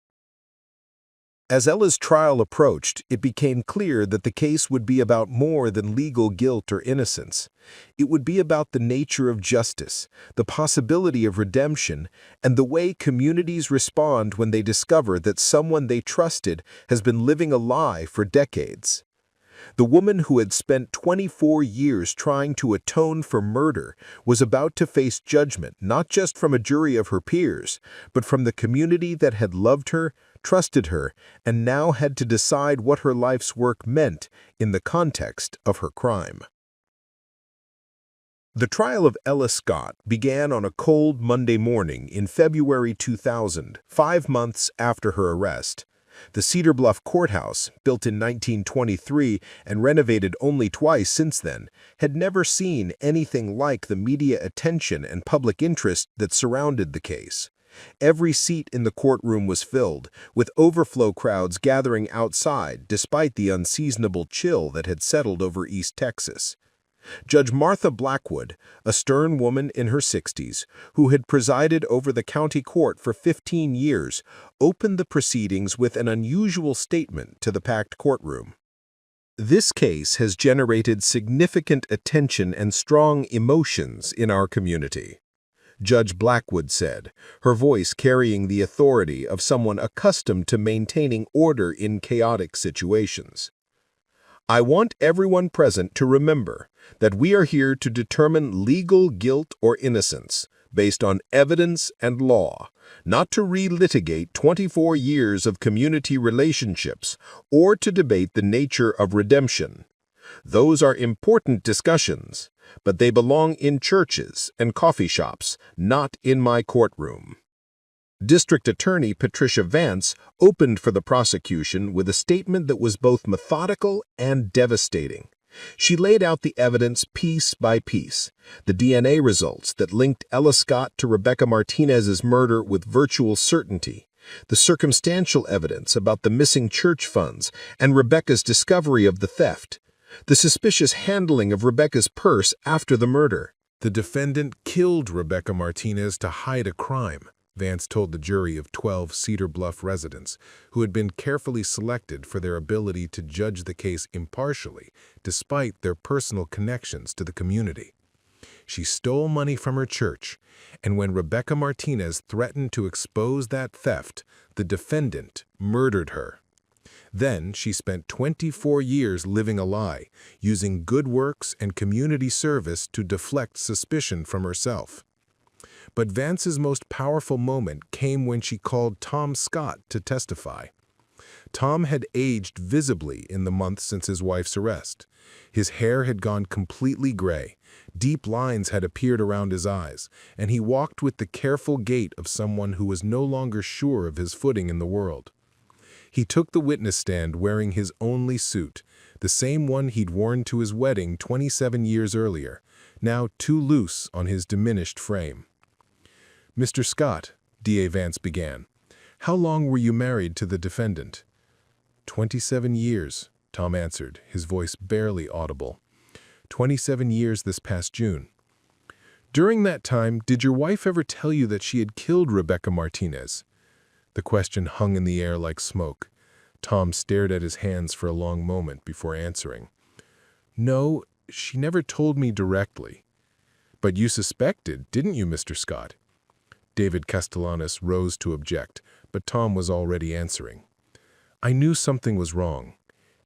As Ella's trial approached, it became clear that the case would be about more than legal guilt or innocence. It would be about the nature of justice, the possibility of redemption, and the way communities respond when they discover that someone they trusted has been living a lie for decades. The woman who had spent 24 years trying to atone for murder was about to face judgment not just from a jury of her peers, but from the community that had loved her, trusted her, and now had to decide what her life's work meant in the context of her crime. The trial of Ella Scott began on a cold Monday morning in February 2000, 5 months after her arrest. The Cedar Bluff courthouse, built in 1923 and renovated only twice since then, had never seen anything like the media attention and public interest that surrounded the case. Every seat in the courtroom was filled, with overflow crowds gathering outside despite the unseasonable chill that had settled over East Texas. Judge Martha Blackwood, a stern woman in her 60s, who had presided over the county court for 15 years, opened the proceedings with an unusual statement to the packed courtroom. This case has generated significant attention and strong emotions in our community, Judge Blackwood said, her voice carrying the authority of someone accustomed to maintaining order in chaotic situations. I want everyone present to remember that we are here to determine legal guilt or innocence based on evidence and law, not to relitigate 24 years of community relationships or to debate the nature of redemption. Those are important discussions, but they belong in churches and coffee shops, not in my courtroom. District Attorney Patricia Vance opened for the prosecution with a statement that was both methodical and devastating. She laid out the evidence piece by piece, the DNA results that linked Ella Scott to Rebecca Martinez's murder with virtual certainty, the circumstantial evidence about the missing church funds and Rebecca's discovery of the theft, the suspicious handling of Rebecca's purse after the murder. The defendant killed Rebecca Martinez to hide a crime, Vance told the jury of 12 Cedar Bluff residents who had been carefully selected for their ability to judge the case impartially despite their personal connections to the community. She stole money from her church, and when Rebecca Martinez threatened to expose that theft, the defendant murdered her. Then she spent 24 years living a lie, using good works and community service to deflect suspicion from herself. But Vance's most powerful moment came when she called Tom Scott to testify. Tom had aged visibly in the months since his wife's arrest. His hair had gone completely gray, deep lines had appeared around his eyes, and he walked with the careful gait of someone who was no longer sure of his footing in the world. He took the witness stand wearing his only suit, the same one he'd worn to his wedding 27 years earlier, now too loose on his diminished frame. Mr. Scott, D.A. Vance began, how long were you married to the defendant? 27 years, Tom answered, his voice barely audible. 27 years this past June. During that time, did your wife ever tell you that she had killed Rebecca Martinez? The question hung in the air like smoke. Tom stared at his hands for a long moment before answering. No, she never told me directly. But you suspected, didn't you, Mr. Scott? David Castellanos rose to object, but Tom was already answering. I knew something was wrong.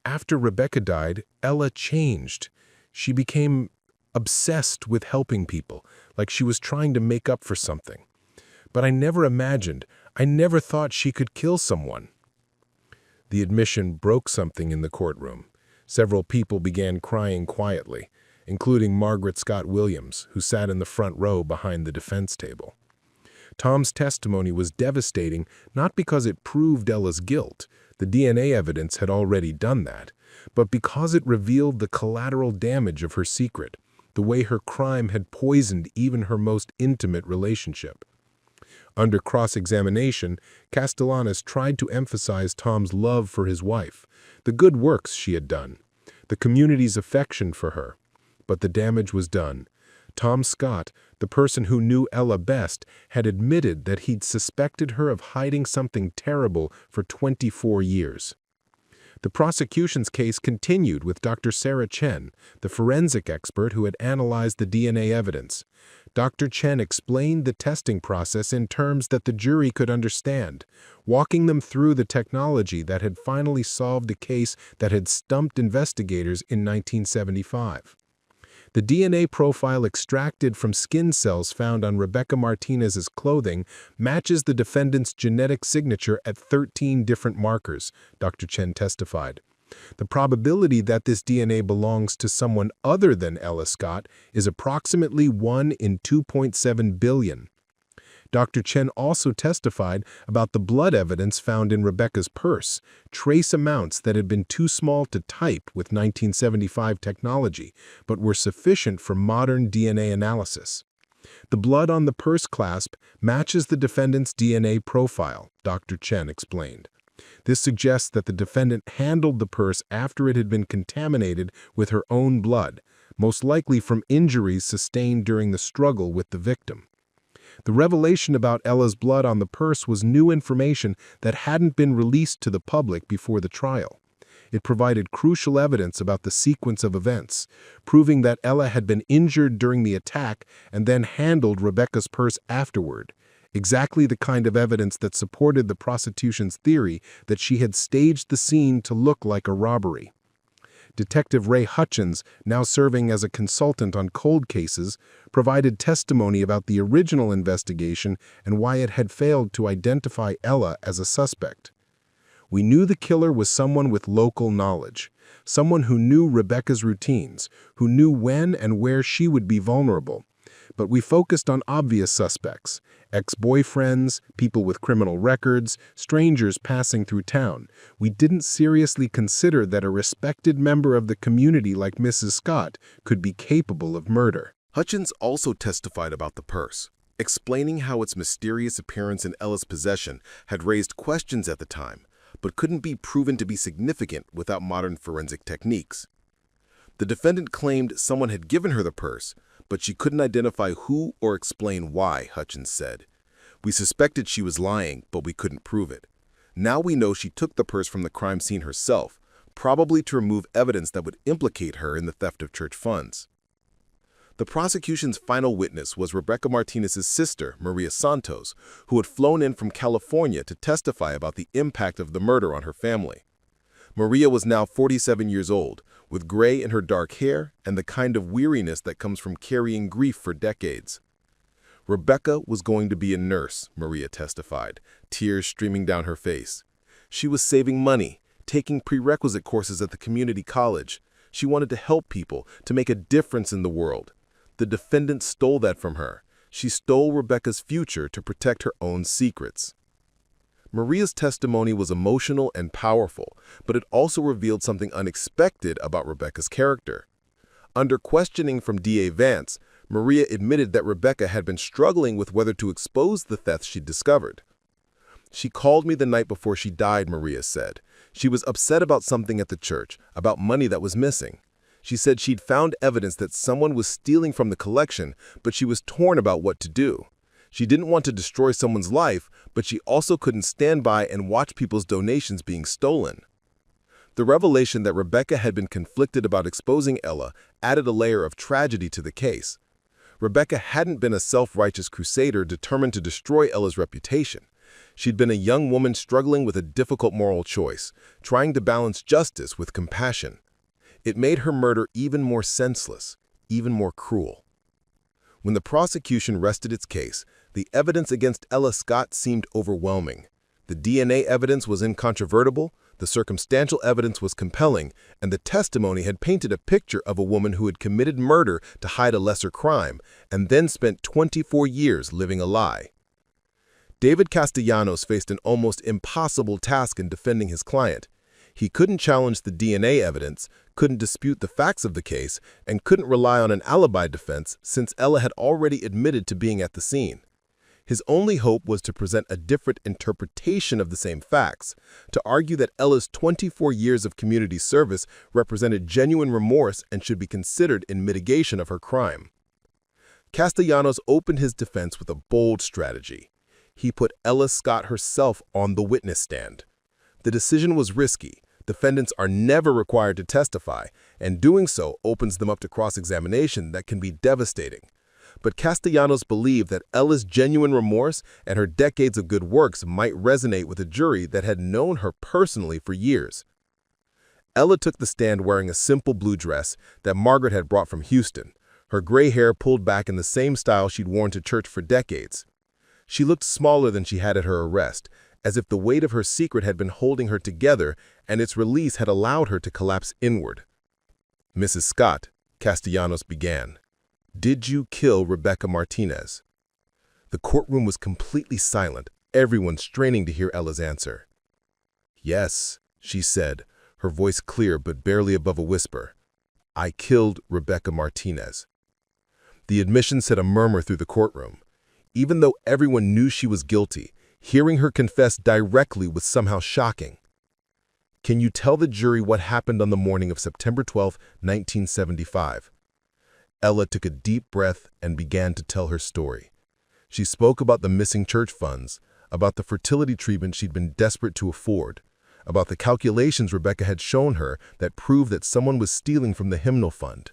After Rebecca died, Ella changed. She became obsessed with helping people, like she was trying to make up for something. But I never thought she could kill someone. The admission broke something in the courtroom. Several people began crying quietly, including Margaret Scott Williams, who sat in the front row behind the defense table. Tom's testimony was devastating not because it proved Ella's guilt, the DNA evidence had already done that, but because it revealed the collateral damage of her secret, the way her crime had poisoned even her most intimate relationship. Under cross-examination, Castellanos tried to emphasize Tom's love for his wife, the good works she had done, the community's affection for her. But the damage was done. Tom Scott, the person who knew Ella best, had admitted that he'd suspected her of hiding something terrible for 24 years. The prosecution's case continued with Dr. Sarah Chen, the forensic expert who had analyzed the DNA evidence. Dr. Chen explained the testing process in terms that the jury could understand, walking them through the technology that had finally solved a case that had stumped investigators in 1975. The DNA profile extracted from skin cells found on Rebecca Martinez's clothing matches the defendant's genetic signature at 13 different markers, Dr. Chen testified. The probability that this DNA belongs to someone other than Ella Scott is approximately 1 in 2.7 billion. Dr. Chen also testified about the blood evidence found in Rebecca's purse, trace amounts that had been too small to type with 1975 technology, but were sufficient for modern DNA analysis. The blood on the purse clasp matches the defendant's DNA profile, Dr. Chen explained. This suggests that the defendant handled the purse after it had been contaminated with her own blood, most likely from injuries sustained during the struggle with the victim. The revelation about Ella's blood on the purse was new information that hadn't been released to the public before the trial. It provided crucial evidence about the sequence of events, proving that Ella had been injured during the attack and then handled Rebecca's purse afterward, exactly the kind of evidence that supported the prosecution's theory that she had staged the scene to look like a robbery. Detective Ray Hutchins, now serving as a consultant on cold cases, provided testimony about the original investigation and why it had failed to identify Ella as a suspect. "We knew the killer was someone with local knowledge, someone who knew Rebecca's routines, who knew when and where she would be vulnerable. But we focused on obvious suspects, ex-boyfriends, people with criminal records, strangers passing through town. We didn't seriously consider that a respected member of the community like Mrs. Scott could be capable of murder." Hutchins also testified about the purse, explaining how its mysterious appearance in Ella's possession had raised questions at the time, but couldn't be proven to be significant without modern forensic techniques. The defendant claimed someone had given her the purse, but she couldn't identify who or explain why, Hutchins said. "We suspected she was lying, but we couldn't prove it. Now we know she took the purse from the crime scene herself, probably to remove evidence that would implicate her in the theft of church funds." The prosecution's final witness was Rebecca Martinez's sister, Maria Santos, who had flown in from California to testify about the impact of the murder on her family. Maria was now 47 years old, with gray in her dark hair and the kind of weariness that comes from carrying grief for decades. Rebecca was going to be a nurse, Maria testified, tears streaming down her face. She was saving money, taking prerequisite courses at the community college. She wanted to help people, to make a difference in the world. The defendant stole that from her. She stole Rebecca's future to protect her own secrets. Maria's testimony was emotional and powerful, but it also revealed something unexpected about Rebecca's character. Under questioning from DA Vance, Maria admitted that Rebecca had been struggling with whether to expose the thefts she'd discovered. "She called me the night before she died," Maria said. "She was upset about something at the church, about money that was missing. She said she'd found evidence that someone was stealing from the collection, but she was torn about what to do. She didn't want to destroy someone's life, but she also couldn't stand by and watch people's donations being stolen." The revelation that Rebecca had been conflicted about exposing Ella added a layer of tragedy to the case. Rebecca hadn't been a self-righteous crusader determined to destroy Ella's reputation. She'd been a young woman struggling with a difficult moral choice, trying to balance justice with compassion. It made her murder even more senseless, even more cruel. When the prosecution rested its case, the evidence against Ella Scott seemed overwhelming. The DNA evidence was incontrovertible, the circumstantial evidence was compelling, and the testimony had painted a picture of a woman who had committed murder to hide a lesser crime and then spent 24 years living a lie. David Castellanos faced an almost impossible task in defending his client. He couldn't challenge the DNA evidence, couldn't dispute the facts of the case, and couldn't rely on an alibi defense since Ella had already admitted to being at the scene. His only hope was to present a different interpretation of the same facts, to argue that Ella's 24 years of community service represented genuine remorse and should be considered in mitigation of her crime. Castellanos opened his defense with a bold strategy. He put Ella Scott herself on the witness stand. The decision was risky. Defendants are never required to testify, and doing so opens them up to cross-examination that can be devastating. But Castellanos believed that Ella's genuine remorse and her decades of good works might resonate with a jury that had known her personally for years. Ella took the stand wearing a simple blue dress that Margaret had brought from Houston, her gray hair pulled back in the same style she'd worn to church for decades. She looked smaller than she had at her arrest, as if the weight of her secret had been holding her together and its release had allowed her to collapse inward. "Mrs. Scott," Castellanos began, "did you kill Rebecca Martinez?" The courtroom was completely silent, everyone straining to hear Ella's answer. "Yes," she said, her voice clear but barely above a whisper. "I killed Rebecca Martinez." The admission sent a murmur through the courtroom. Even though everyone knew she was guilty, hearing her confess directly was somehow shocking. "Can you tell the jury what happened on the morning of September 12, 1975? Ella took a deep breath and began to tell her story. She spoke about the missing church funds, about the fertility treatment she'd been desperate to afford, about the calculations Rebecca had shown her that proved that someone was stealing from the hymnal fund.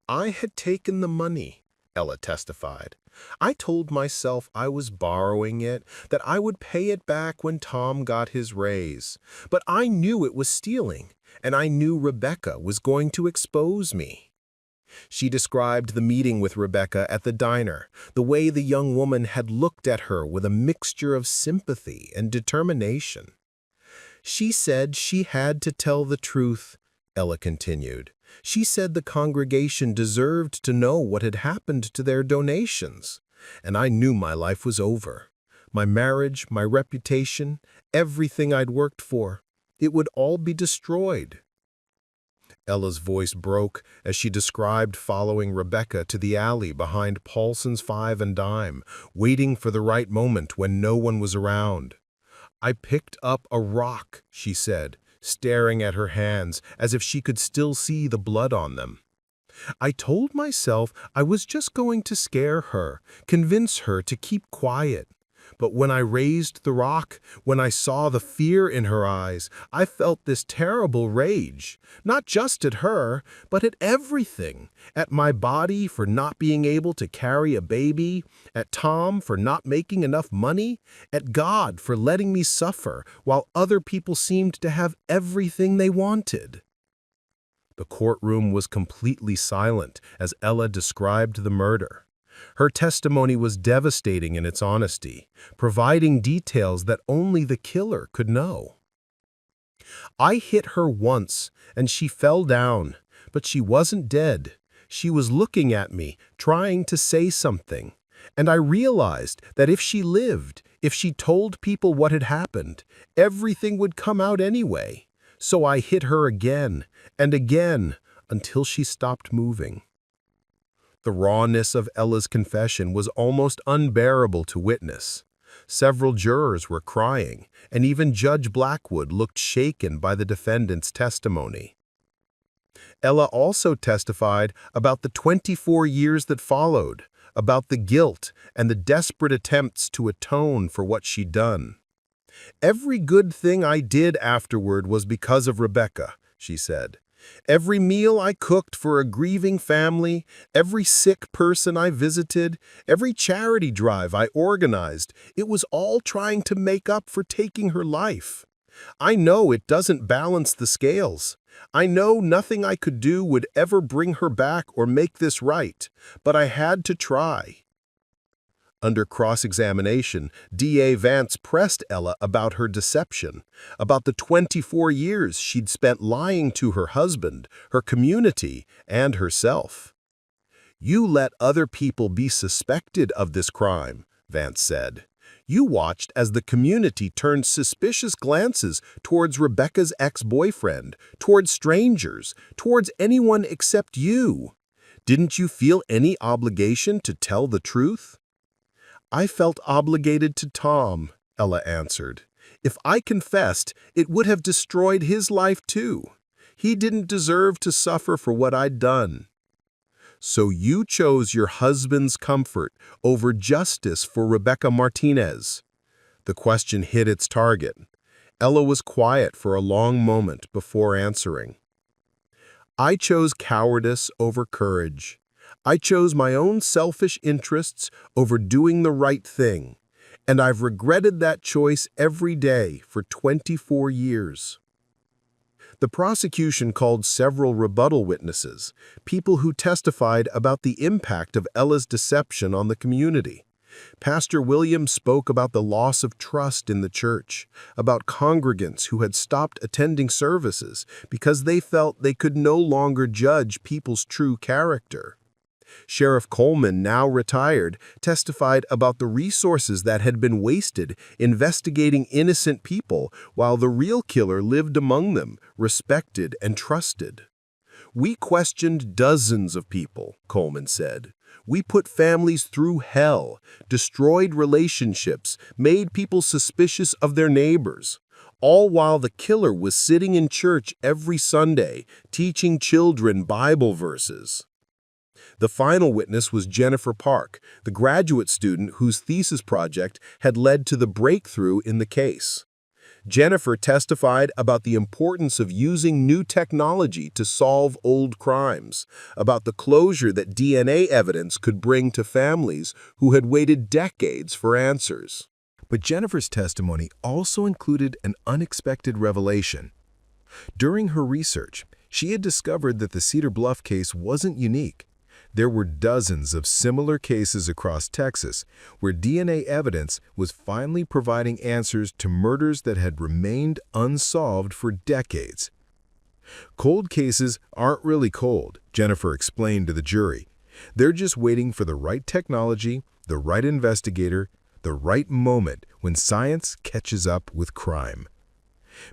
"I had taken the money," Ella testified. "I told myself I was borrowing it, that I would pay it back when Tom got his raise. But I knew it was stealing, and I knew Rebecca was going to expose me." She described the meeting with Rebecca at the diner, the way the young woman had looked at her with a mixture of sympathy and determination. "She said she had to tell the truth," Ella continued. "She said the congregation deserved to know what had happened to their donations. And I knew my life was over. My marriage, my reputation, everything I'd worked for, it would all be destroyed." Ella's voice broke as she described following Rebecca to the alley behind Paulson's Five and Dime, waiting for the right moment when no one was around. "I picked up a rock," she said, staring at her hands as if she could still see the blood on them. "I told myself I was just going to scare her, convince her to keep quiet. But when I raised the rock, when I saw the fear in her eyes, I felt this terrible rage, not just at her, but at everything, at my body for not being able to carry a baby, at Tom for not making enough money, at God for letting me suffer while other people seemed to have everything they wanted." The courtroom was completely silent as Ella described the murder. Her testimony was devastating in its honesty, providing details that only the killer could know. "I hit her once, and she fell down, but she wasn't dead. She was looking at me, trying to say something. And I realized that if she lived, if she told people what had happened, everything would come out anyway. So I hit her again and again until she stopped moving." The rawness of Ella's confession was almost unbearable to witness. Several jurors were crying, and even Judge Blackwood looked shaken by the defendant's testimony. Ella also testified about the 24 years that followed, about the guilt and the desperate attempts to atone for what she'd done. "Every good thing I did afterward was because of Rebecca," she said. "Every meal I cooked for a grieving family, every sick person I visited, every charity drive I organized, it was all trying to make up for taking her life. I know it doesn't balance the scales. I know nothing I could do would ever bring her back or make this right, but I had to try." Under cross-examination, D.A. Vance pressed Ella about her deception, about the 24 years she'd spent lying to her husband, her community, and herself. "You let other people be suspected of this crime," Vance said. You watched as the community turned suspicious glances towards Rebecca's ex-boyfriend, towards strangers, towards anyone except you. Didn't you feel any obligation to tell the truth? I felt obligated to Tom, Ella answered. If I confessed, it would have destroyed his life too. He didn't deserve to suffer for what I'd done. So you chose your husband's comfort over justice for Rebecca Martinez. The question hit its target. Ella was quiet for a long moment before answering. I chose cowardice over courage. I chose my own selfish interests over doing the right thing, and I've regretted that choice every day for 24 years. The prosecution called several rebuttal witnesses, people who testified about the impact of Ella's deception on the community. Pastor Williams spoke about the loss of trust in the church, about congregants who had stopped attending services because they felt they could no longer judge people's true character. Sheriff Coleman, now retired, testified about the resources that had been wasted investigating innocent people while the real killer lived among them, respected and trusted. We questioned dozens of people, Coleman said. We put families through hell, destroyed relationships, made people suspicious of their neighbors, all while the killer was sitting in church every Sunday, teaching children Bible verses. The final witness was Jennifer Park, the graduate student whose thesis project had led to the breakthrough in the case. Jennifer testified about the importance of using new technology to solve old crimes, about the closure that DNA evidence could bring to families who had waited decades for answers. But Jennifer's testimony also included an unexpected revelation. During her research, she had discovered that the Cedar Bluff case wasn't unique. There were dozens of similar cases across Texas where DNA evidence was finally providing answers to murders that had remained unsolved for decades. Cold cases aren't really cold, Jennifer explained to the jury. They're just waiting for the right technology, the right investigator, the right moment when science catches up with crime.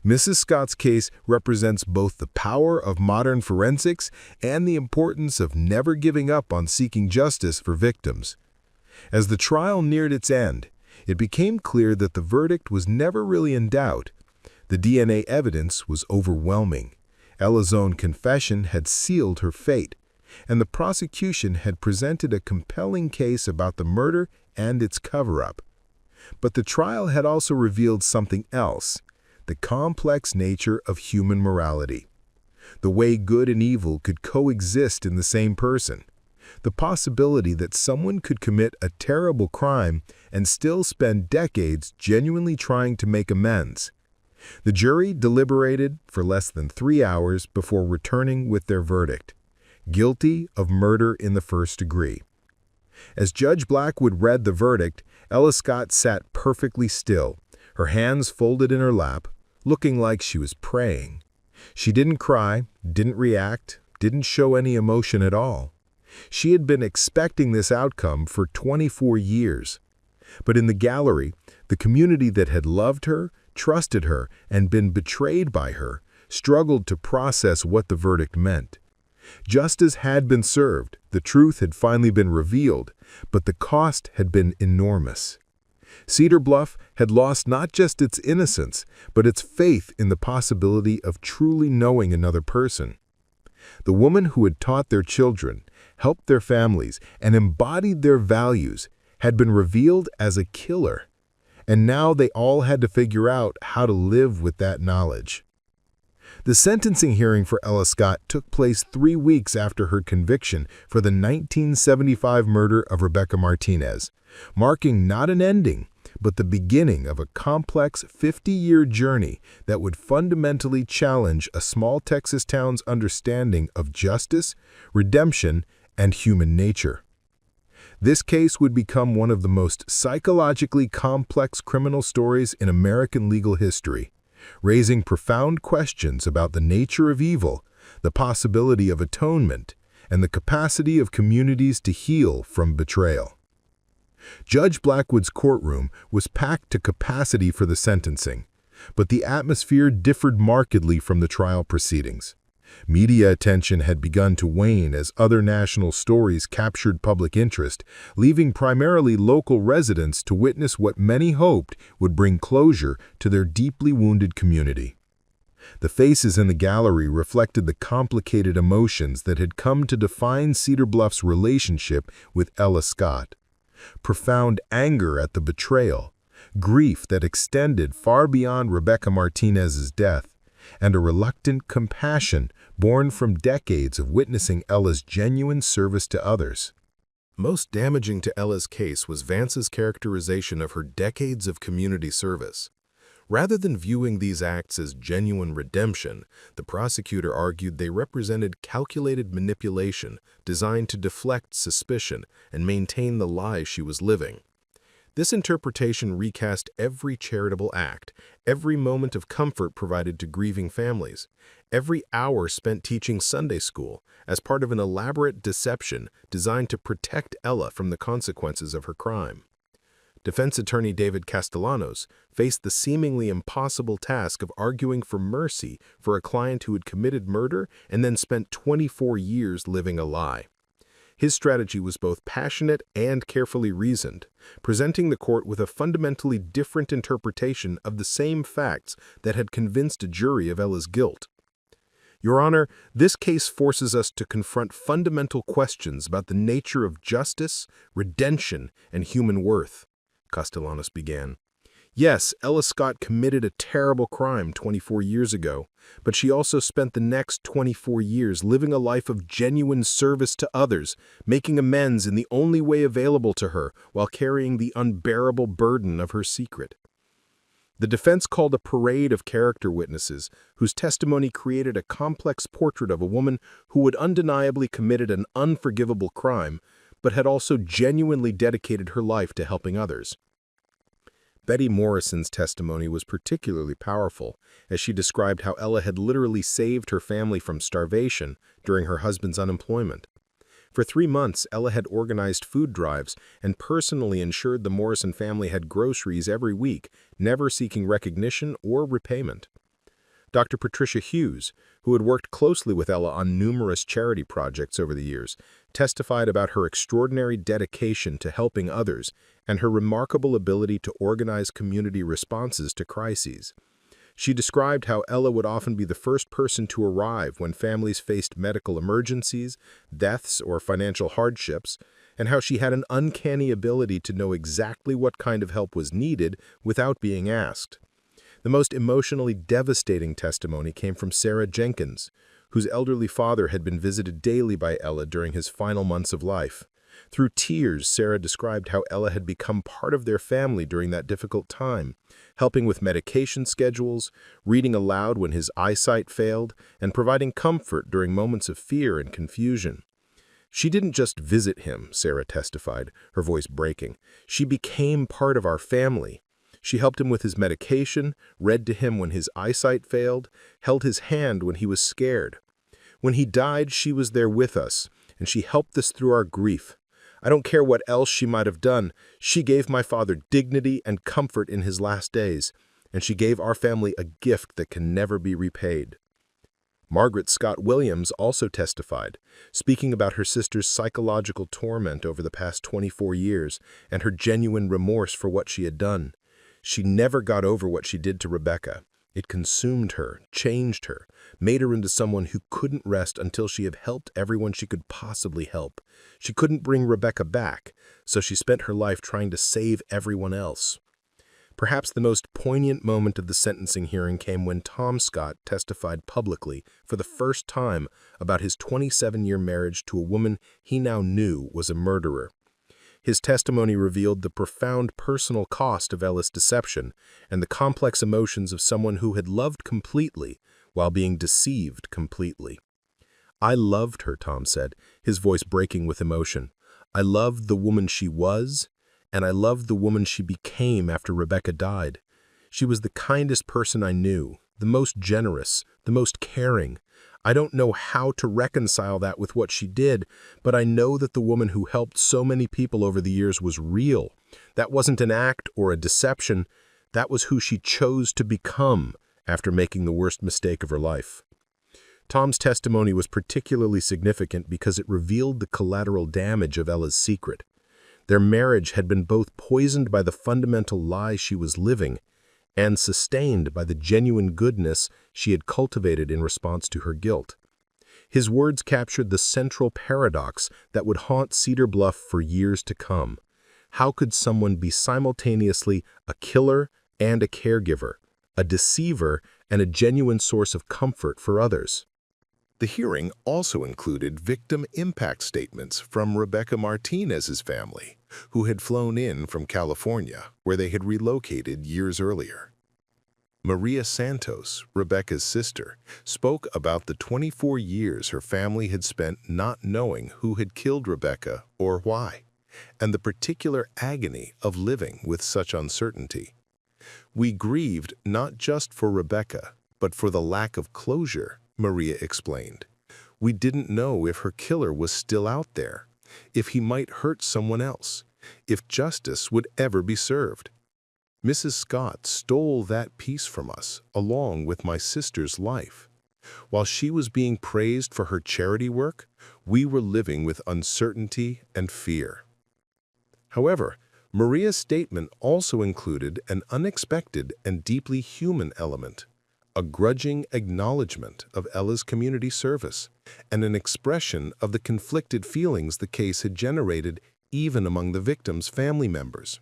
Mrs. Scott's case represents both the power of modern forensics and the importance of never giving up on seeking justice for victims. As the trial neared its end, it became clear that the verdict was never really in doubt. The DNA evidence was overwhelming. Ella's own confession had sealed her fate, and the prosecution had presented a compelling case about the murder and its cover-up. But the trial had also revealed something else: the complex nature of human morality. The way good and evil could coexist in the same person. The possibility that someone could commit a terrible crime and still spend decades genuinely trying to make amends. The jury deliberated for less than 3 hours before returning with their verdict: guilty of murder in the first degree. As Judge Blackwood read the verdict, Ella Scott sat perfectly still, her hands folded in her lap, looking like she was praying. She didn't cry, didn't react, didn't show any emotion at all. She had been expecting this outcome for 24 years. But in the gallery, the community that had loved her, trusted her, and been betrayed by her struggled to process what the verdict meant. Justice had been served, the truth had finally been revealed, but the cost had been enormous. Cedar Bluff had lost not just its innocence, but its faith in the possibility of truly knowing another person. The woman who had taught their children, helped their families, and embodied their values had been revealed as a killer, and now they all had to figure out how to live with that knowledge. The sentencing hearing for Ella Scott took place 3 weeks after her conviction for the 1975 murder of Rebecca Martinez, marking not an ending, but the beginning of a complex 50-year journey that would fundamentally challenge a small Texas town's understanding of justice, redemption, and human nature. This case would become one of the most psychologically complex criminal stories in American legal history, raising profound questions about the nature of evil, the possibility of atonement, and the capacity of communities to heal from betrayal. Judge Blackwood's courtroom was packed to capacity for the sentencing, but the atmosphere differed markedly from the trial proceedings. Media attention had begun to wane as other national stories captured public interest, leaving primarily local residents to witness what many hoped would bring closure to their deeply wounded community. The faces in the gallery reflected the complicated emotions that had come to define Cedar Bluff's relationship with Ella Scott. Profound anger at the betrayal, grief that extended far beyond Rebecca Martinez's death, and a reluctant compassion born from decades of witnessing Ella's genuine service to others. Most damaging to Ella's case was Vance's characterization of her decades of community service. Rather than viewing these acts as genuine redemption, the prosecutor argued they represented calculated manipulation designed to deflect suspicion and maintain the lie she was living. This interpretation recast every charitable act, every moment of comfort provided to grieving families, every hour spent teaching Sunday school as part of an elaborate deception designed to protect Ella from the consequences of her crime. Defense attorney David Castellanos faced the seemingly impossible task of arguing for mercy for a client who had committed murder and then spent 24 years living a lie. His strategy was both passionate and carefully reasoned, presenting the court with a fundamentally different interpretation of the same facts that had convinced a jury of Ella's guilt. Your Honor, this case forces us to confront fundamental questions about the nature of justice, redemption, and human worth, Castellanos began. Yes, Ella Scott committed a terrible crime 24 years ago, but she also spent the next 24 years living a life of genuine service to others, making amends in the only way available to her while carrying the unbearable burden of her secret. The defense called a parade of character witnesses whose testimony created a complex portrait of a woman who had undeniably committed an unforgivable crime, but had also genuinely dedicated her life to helping others. Betty Morrison's testimony was particularly powerful, as she described how Ella had literally saved her family from starvation during her husband's unemployment. For 3 months, Ella had organized food drives and personally ensured the Morrison family had groceries every week, never seeking recognition or repayment. Dr. Patricia Hughes, who had worked closely with Ella on numerous charity projects over the years, testified about her extraordinary dedication to helping others and her remarkable ability to organize community responses to crises. She described how Ella would often be the first person to arrive when families faced medical emergencies, deaths, or financial hardships, and how she had an uncanny ability to know exactly what kind of help was needed without being asked. The most emotionally devastating testimony came from Sarah Jenkins, whose elderly father had been visited daily by Ella during his final months of life. Through tears, Sarah described how Ella had become part of their family during that difficult time, helping with medication schedules, reading aloud when his eyesight failed, and providing comfort during moments of fear and confusion. She didn't just visit him, Sarah testified, her voice breaking. She became part of our family. She helped him with his medication, read to him when his eyesight failed, held his hand when he was scared. When he died, she was there with us, and she helped us through our grief. I don't care what else she might have done. She gave my father dignity and comfort in his last days, and she gave our family a gift that can never be repaid. Margaret Scott Williams also testified, speaking about her sister's psychological torment over the past 24 years and her genuine remorse for what she had done. She never got over what she did to Rebecca. It consumed her, changed her, made her into someone who couldn't rest until she had helped everyone she could possibly help. She couldn't bring Rebecca back, so she spent her life trying to save everyone else. Perhaps the most poignant moment of the sentencing hearing came when Tom Scott testified publicly for the first time about his 27-year marriage to a woman he now knew was a murderer. His testimony revealed the profound personal cost of Ella's deception and the complex emotions of someone who had loved completely while being deceived completely. I loved her, Tom said, his voice breaking with emotion. I loved the woman she was, and I loved the woman she became after Rebecca died. She was the kindest person I knew, the most generous, the most caring. I don't know how to reconcile that with what she did, but I know that the woman who helped so many people over the years was real. That wasn't an act or a deception. That was who she chose to become after making the worst mistake of her life. Tom's testimony was particularly significant because it revealed the collateral damage of Ella's secret. Their marriage had been both poisoned by the fundamental lie she was living and sustained by the genuine goodness she had cultivated in response to her guilt. His words captured the central paradox that would haunt Cedar Bluff for years to come. How could someone be simultaneously a killer and a caregiver, a deceiver and a genuine source of comfort for others? The hearing also included victim impact statements from Rebecca Martinez's family, who had flown in from California, where they had relocated years earlier. Maria Santos, Rebecca's sister, spoke about the 24 years her family had spent not knowing who had killed Rebecca or why, and the particular agony of living with such uncertainty. "We grieved not just for Rebecca, but for the lack of closure," Maria explained. "We didn't know if her killer was still out there, if he might hurt someone else, if justice would ever be served. Mrs. Scott stole that piece from us, along with my sister's life. While she was being praised for her charity work, we were living with uncertainty and fear." However, Maria's statement also included an unexpected and deeply human element, a grudging acknowledgement of Ella's community service, and an expression of the conflicted feelings the case had generated even among the victim's family members.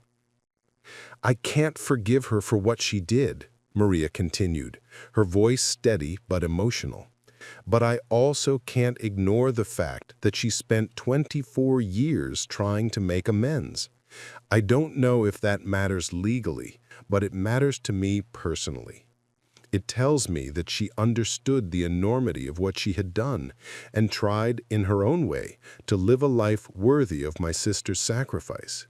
"I can't forgive her for what she did," Maria continued, her voice steady but emotional. "But I also can't ignore the fact that she spent 24 years trying to make amends. I don't know if that matters legally, but it matters to me personally. It tells me that she understood the enormity of what she had done and tried, in her own way, to live a life worthy of my sister's sacrifice."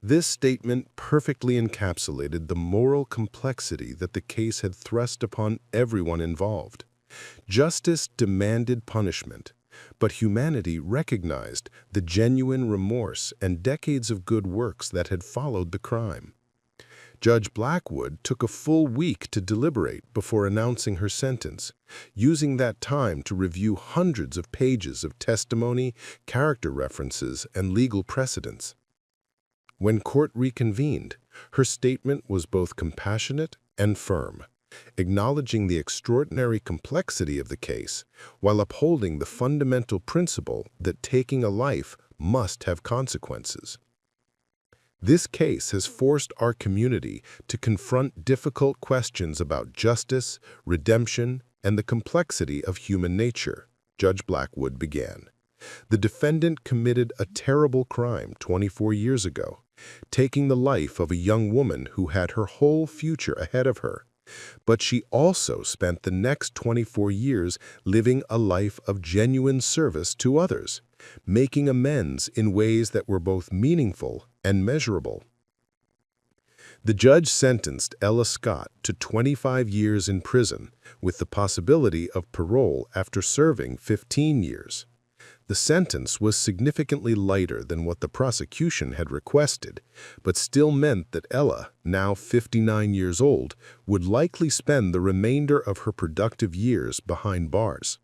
This statement perfectly encapsulated the moral complexity that the case had thrust upon everyone involved. Justice demanded punishment, but humanity recognized the genuine remorse and decades of good works that had followed the crime. Judge Blackwood took a full week to deliberate before announcing her sentence, using that time to review hundreds of pages of testimony, character references, and legal precedents. When court reconvened, her statement was both compassionate and firm, acknowledging the extraordinary complexity of the case while upholding the fundamental principle that taking a life must have consequences. This case has forced our community to confront difficult questions about justice, redemption, and the complexity of human nature, Judge Blackwood began. The defendant committed a terrible crime 24 years ago, taking the life of a young woman who had her whole future ahead of her. But she also spent the next 24 years living a life of genuine service to others, making amends in ways that were both meaningful and measurable. The judge sentenced Ella Scott to 25 years in prison with the possibility of parole after serving 15 years. The sentence was significantly lighter than what the prosecution had requested, but still meant that Ella, now 59 years old, would likely spend the remainder of her productive years behind bars.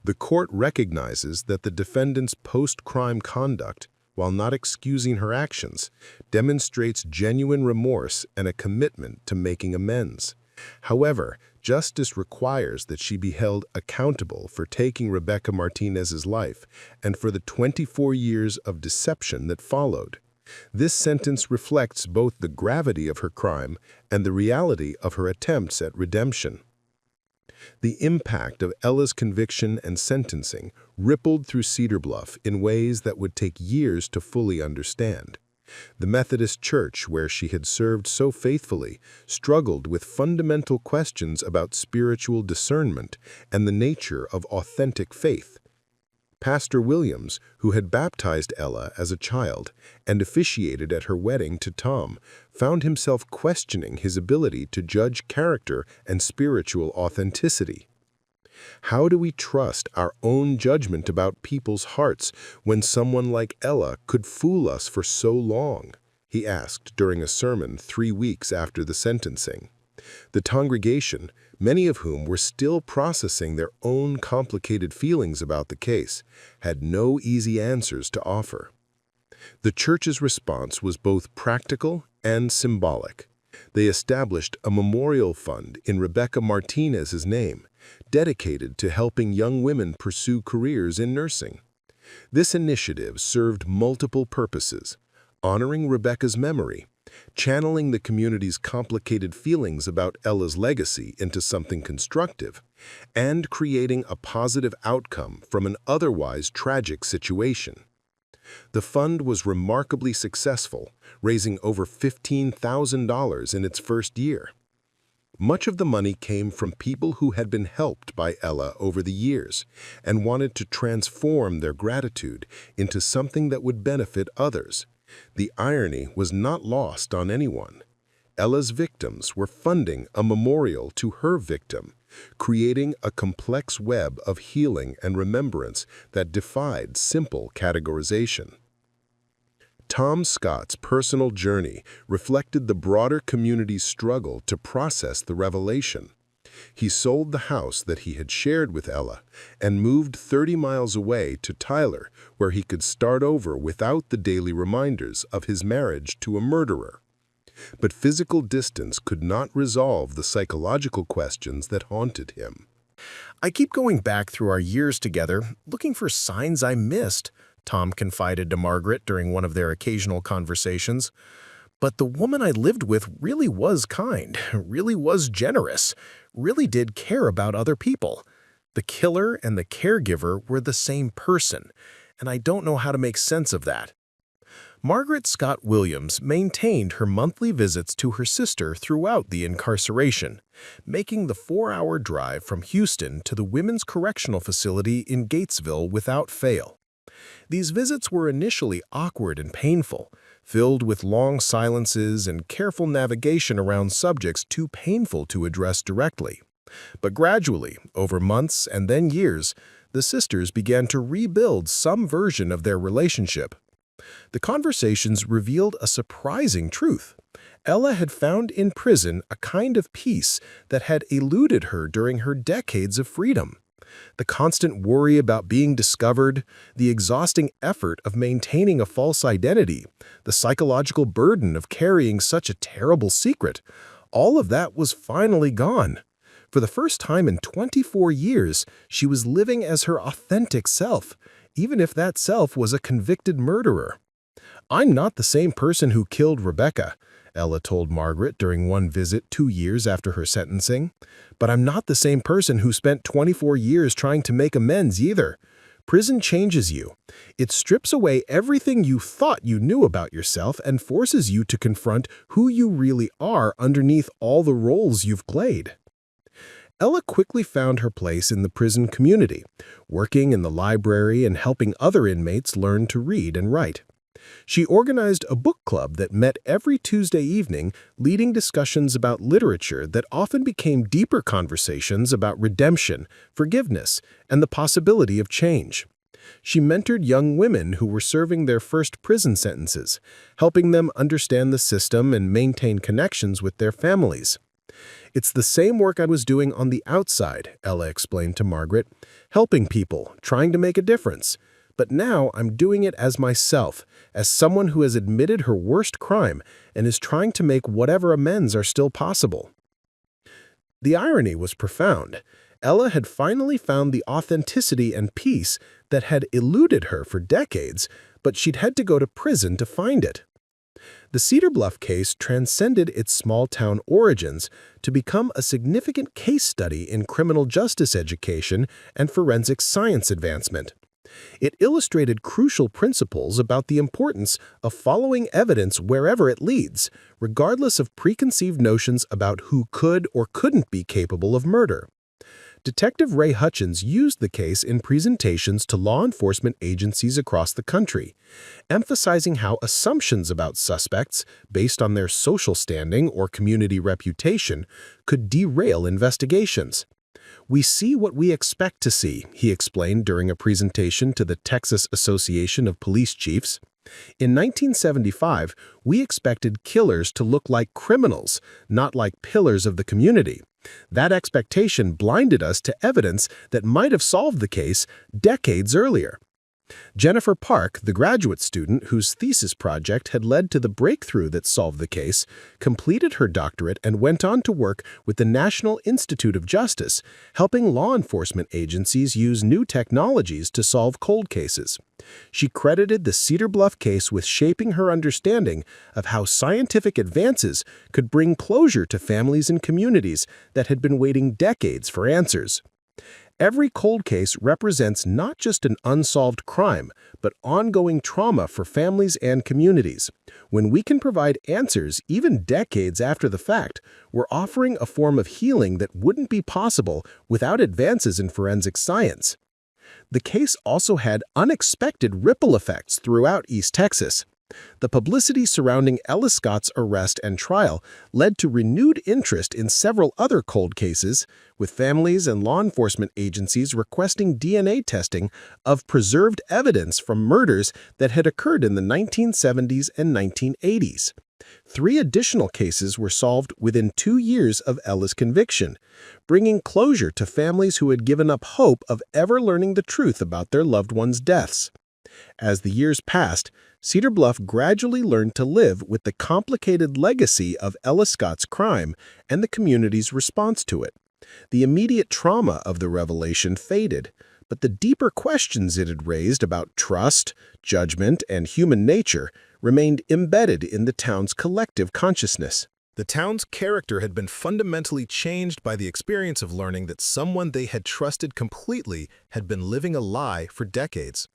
The court recognizes that the defendant's post-crime conduct, while not excusing her actions, demonstrates genuine remorse and a commitment to making amends. However, justice requires that she be held accountable for taking Rebecca Martinez's life and for the 24 years of deception that followed. This sentence reflects both the gravity of her crime and the reality of her attempts at redemption. The impact of Ella's conviction and sentencing rippled through Cedar Bluff in ways that would take years to fully understand. The Methodist Church, where she had served so faithfully, struggled with fundamental questions about spiritual discernment and the nature of authentic faith. Pastor Williams, who had baptized Ella as a child and officiated at her wedding to Tom, found himself questioning his ability to judge character and spiritual authenticity. How do we trust our own judgment about people's hearts when someone like Ella could fool us for so long? He asked during a sermon 3 weeks after the sentencing. The congregation, many of whom were still processing their own complicated feelings about the case, had no easy answers to offer. The church's response was both practical and symbolic. They established a memorial fund in Rebecca Martinez's name, dedicated to helping young women pursue careers in nursing. This initiative served multiple purposes: honoring Rebecca's memory, channeling the community's complicated feelings about Ella's legacy into something constructive, and creating a positive outcome from an otherwise tragic situation. The fund was remarkably successful, raising over $15,000 in its first year. Much of the money came from people who had been helped by Ella over the years and wanted to transform their gratitude into something that would benefit others. The irony was not lost on anyone. Ella's victims were funding a memorial to her victim, creating a complex web of healing and remembrance that defied simple categorization. Tom Scott's personal journey reflected the broader community's struggle to process the revelation. He sold the house that he had shared with Ella and moved 30 miles away to Tyler, where he could start over without the daily reminders of his marriage to a murderer. But physical distance could not resolve the psychological questions that haunted him. "I keep going back through our years together, looking for signs I missed," Tom confided to Margaret during one of their occasional conversations. "But the woman I lived with really was kind, really was generous, really did care about other people. The killer and the caregiver were the same person, and I don't know how to make sense of that." Margaret Scott Williams maintained her monthly visits to her sister throughout the incarceration, making the 4-hour drive from Houston to the Women's Correctional Facility in Gatesville without fail. These visits were initially awkward and painful, filled with long silences and careful navigation around subjects too painful to address directly. But gradually, over months and then years, the sisters began to rebuild some version of their relationship. The conversations revealed a surprising truth. Ella had found in prison a kind of peace that had eluded her during her decades of freedom. The constant worry about being discovered, the exhausting effort of maintaining a false identity, the psychological burden of carrying such a terrible secret, all of that was finally gone. For the first time in 24 years, she was living as her authentic self, even if that self was a convicted murderer. "I'm not the same person who killed Rebecca," Ella told Margaret during one visit 2 years after her sentencing. "But I'm not the same person who spent 24 years trying to make amends either. Prison changes you. It strips away everything you thought you knew about yourself and forces you to confront who you really are underneath all the roles you've played." Ella quickly found her place in the prison community, working in the library and helping other inmates learn to read and write. She organized a book club that met every Tuesday evening, leading discussions about literature that often became deeper conversations about redemption, forgiveness, and the possibility of change. She mentored young women who were serving their first prison sentences, helping them understand the system and maintain connections with their families. "It's the same work I was doing on the outside," Ella explained to Margaret, "helping people, trying to make a difference. But now I'm doing it as myself, as someone who has admitted her worst crime and is trying to make whatever amends are still possible." The irony was profound. Ella had finally found the authenticity and peace that had eluded her for decades, but she'd had to go to prison to find it. The Cedar Bluff case transcended its small-town origins to become a significant case study in criminal justice education and forensic science advancement. It illustrated crucial principles about the importance of following evidence wherever it leads, regardless of preconceived notions about who could or couldn't be capable of murder. Detective Ray Hutchins used the case in presentations to law enforcement agencies across the country, emphasizing how assumptions about suspects, based on their social standing or community reputation, could derail investigations. "We see what we expect to see," he explained during a presentation to the Texas Association of Police Chiefs. "In 1975, we expected killers to look like criminals, not like pillars of the community. That expectation blinded us to evidence that might have solved the case decades earlier." Jennifer Park, the graduate student whose thesis project had led to the breakthrough that solved the case, completed her doctorate and went on to work with the National Institute of Justice, helping law enforcement agencies use new technologies to solve cold cases. She credited the Cedar Bluff case with shaping her understanding of how scientific advances could bring closure to families and communities that had been waiting decades for answers. Every cold case represents not just an unsolved crime, but ongoing trauma for families and communities. When we can provide answers even decades after the fact, we're offering a form of healing that wouldn't be possible without advances in forensic science. The case also had unexpected ripple effects throughout East Texas. The publicity surrounding Ella Scott's arrest and trial led to renewed interest in several other cold cases, with families and law enforcement agencies requesting DNA testing of preserved evidence from murders that had occurred in the 1970s and 1980s. 3 additional cases were solved within 2 years of Ella's conviction, bringing closure to families who had given up hope of ever learning the truth about their loved ones' deaths. As the years passed, Cedar Bluff gradually learned to live with the complicated legacy of Ella Scott's crime and the community's response to it. The immediate trauma of the revelation faded, but the deeper questions it had raised about trust, judgment, and human nature remained embedded in the town's collective consciousness. The town's character had been fundamentally changed by the experience of learning that someone they had trusted completely had been living a lie for decades.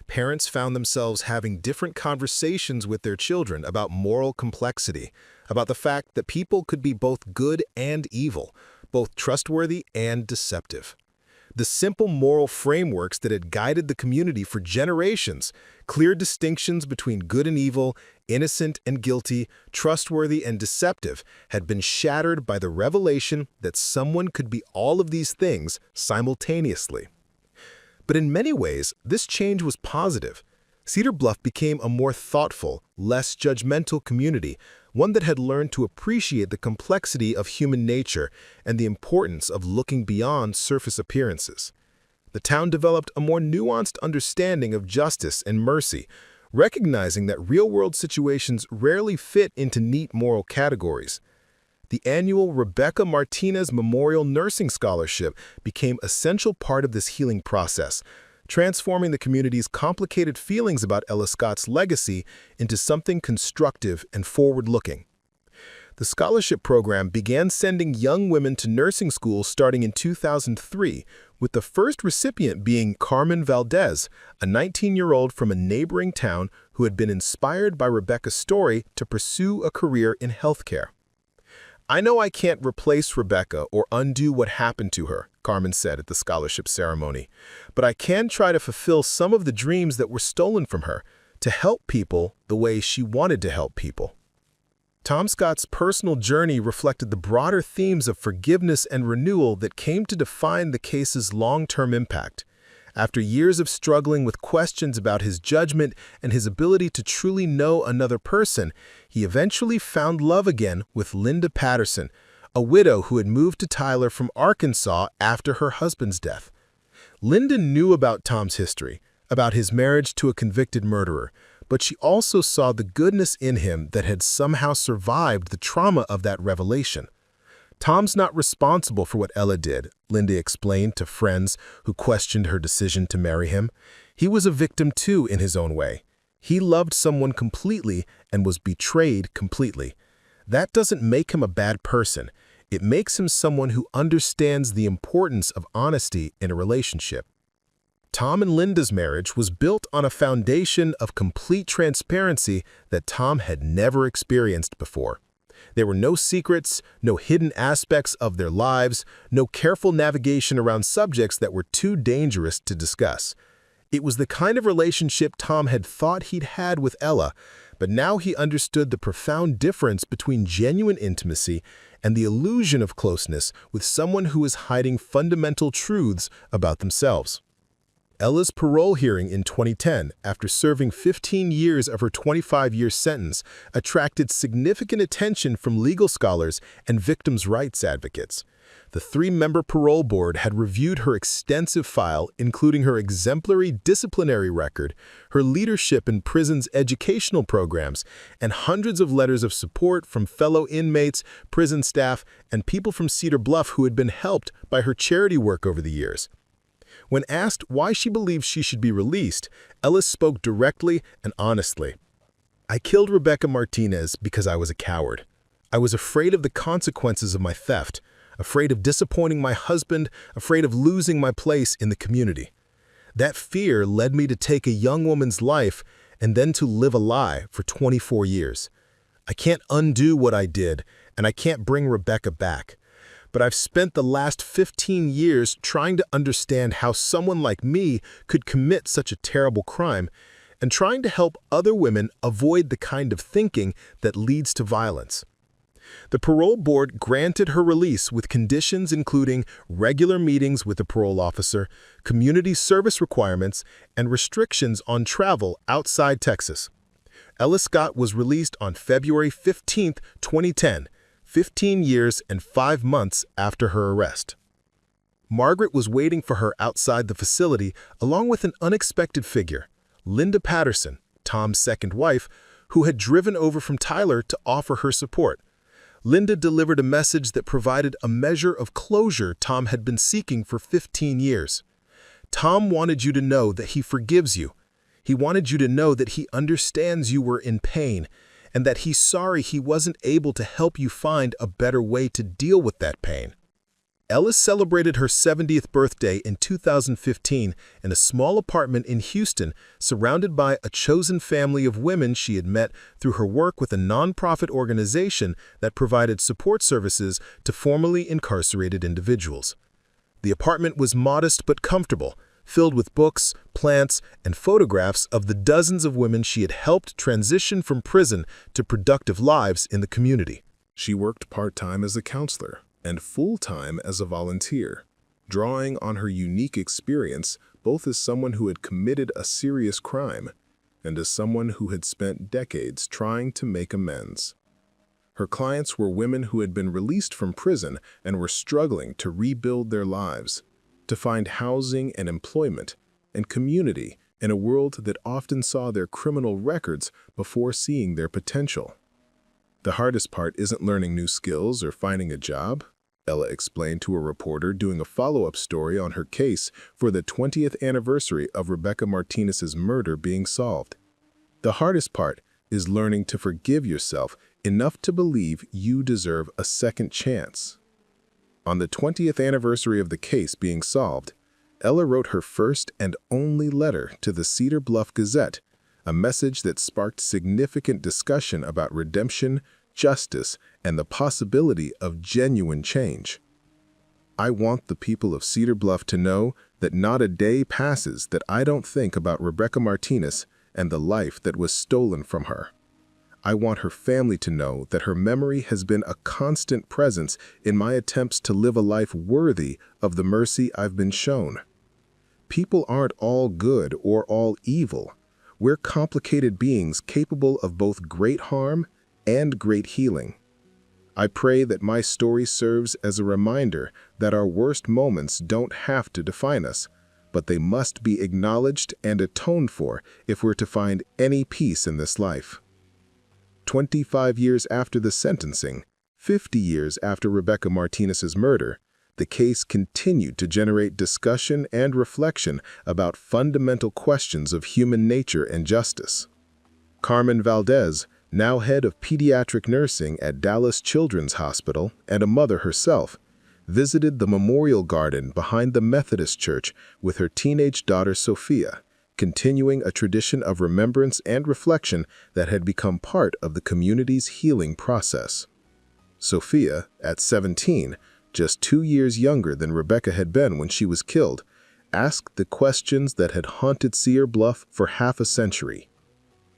Parents found themselves having different conversations with their children about moral complexity, about the fact that people could be both good and evil, both trustworthy and deceptive. The simple moral frameworks that had guided the community for generations, clear distinctions between good and evil, innocent and guilty, trustworthy and deceptive, had been shattered by the revelation that someone could be all of these things simultaneously. But in many ways, this change was positive. Cedar Bluff became a more thoughtful, less judgmental community, one that had learned to appreciate the complexity of human nature and the importance of looking beyond surface appearances. The town developed a more nuanced understanding of justice and mercy, recognizing that real-world situations rarely fit into neat moral categories. The annual Rebecca Martinez Memorial Nursing Scholarship became an essential part of this healing process, transforming the community's complicated feelings about Ella Scott's legacy into something constructive and forward-looking. The scholarship program began sending young women to nursing school starting in 2003, with the first recipient being Carmen Valdez, a 19-year-old from a neighboring town who had been inspired by Rebecca's story to pursue a career in healthcare. "I know I can't replace Rebecca or undo what happened to her," Carmen said at the scholarship ceremony, "but I can try to fulfill some of the dreams that were stolen from her, to help people the way she wanted to help people." Tom Scott's personal journey reflected the broader themes of forgiveness and renewal that came to define the case's long-term impact. After years of struggling with questions about his judgment and his ability to truly know another person, he eventually found love again with Linda Patterson, a widow who had moved to Tyler from Arkansas after her husband's death. Linda knew about Tom's history, about his marriage to a convicted murderer, but she also saw the goodness in him that had somehow survived the trauma of that revelation. "Tom's not responsible for what Ella did," Linda explained to friends who questioned her decision to marry him. "He was a victim too in his own way. He loved someone completely and was betrayed completely. That doesn't make him a bad person. It makes him someone who understands the importance of honesty in a relationship." Tom and Linda's marriage was built on a foundation of complete transparency that Tom had never experienced before. There were no secrets, no hidden aspects of their lives, no careful navigation around subjects that were too dangerous to discuss. It was the kind of relationship Tom had thought he'd had with Ella, but now he understood the profound difference between genuine intimacy and the illusion of closeness with someone who was hiding fundamental truths about themselves. Ella's parole hearing in 2010, after serving 15 years of her 25-year sentence, attracted significant attention from legal scholars and victims' rights advocates. The three-member parole board had reviewed her extensive file, including her exemplary disciplinary record, her leadership in prison's educational programs, and hundreds of letters of support from fellow inmates, prison staff, and people from Cedar Bluff who had been helped by her charity work over the years. When asked why she believed she should be released, Ellis spoke directly and honestly. "I killed Rebecca Martinez because I was a coward. I was afraid of the consequences of my theft, afraid of disappointing my husband, afraid of losing my place in the community. That fear led me to take a young woman's life and then to live a lie for 24 years. I can't undo what I did, and I can't bring Rebecca back. But I've spent the last 15 years trying to understand how someone like me could commit such a terrible crime and trying to help other women avoid the kind of thinking that leads to violence." The parole board granted her release with conditions including regular meetings with the parole officer, community service requirements, and restrictions on travel outside Texas. Ella Scott was released on February 15, 2010, 15 years and 5 months after her arrest. Margaret was waiting for her outside the facility along with an unexpected figure, Linda Patterson, Tom's second wife, who had driven over from Tyler to offer her support. Linda delivered a message that provided a measure of closure Tom had been seeking for 15 years. "Tom wanted you to know that he forgives you. He wanted you to know that he understands you were in pain, and that he's sorry he wasn't able to help you find a better way to deal with that pain." Ellis celebrated her 70th birthday in 2015 in a small apartment in Houston, surrounded by a chosen family of women she had met through her work with a nonprofit organization that provided support services to formerly incarcerated individuals. The apartment was modest but comfortable, filled with books, plants, and photographs of the dozens of women she had helped transition from prison to productive lives in the community. She worked part-time as a counselor and full-time as a volunteer, drawing on her unique experience both as someone who had committed a serious crime and as someone who had spent decades trying to make amends. Her clients were women who had been released from prison and were struggling to rebuild their lives, to find housing and employment and community in a world that often saw their criminal records before seeing their potential. "The hardest part isn't learning new skills or finding a job," Ella explained to a reporter doing a follow-up story on her case for the 20th anniversary of Rebecca Martinez's murder being solved. "The hardest part is learning to forgive yourself enough to believe you deserve a second chance." On the 20th anniversary of the case being solved, Ella wrote her first and only letter to the Cedar Bluff Gazette, a message that sparked significant discussion about redemption, justice, and the possibility of genuine change. "I want the people of Cedar Bluff to know that not a day passes that I don't think about Rebecca Martinez and the life that was stolen from her. I want her family to know that her memory has been a constant presence in my attempts to live a life worthy of the mercy I've been shown. People aren't all good or all evil. We're complicated beings capable of both great harm and great healing. I pray that my story serves as a reminder that our worst moments don't have to define us, but they must be acknowledged and atoned for if we're to find any peace in this life." 25 years after the sentencing, 50 years after Rebecca Martinez's murder, the case continued to generate discussion and reflection about fundamental questions of human nature and justice. Carmen Valdez, now head of pediatric nursing at Dallas Children's Hospital and a mother herself, visited the memorial garden behind the Methodist Church with her teenage daughter Sophia, continuing a tradition of remembrance and reflection that had become part of the community's healing process. Sophia, at 17, just 2 years younger than Rebecca had been when she was killed, asked the questions that had haunted Cedar Bluff for half a century.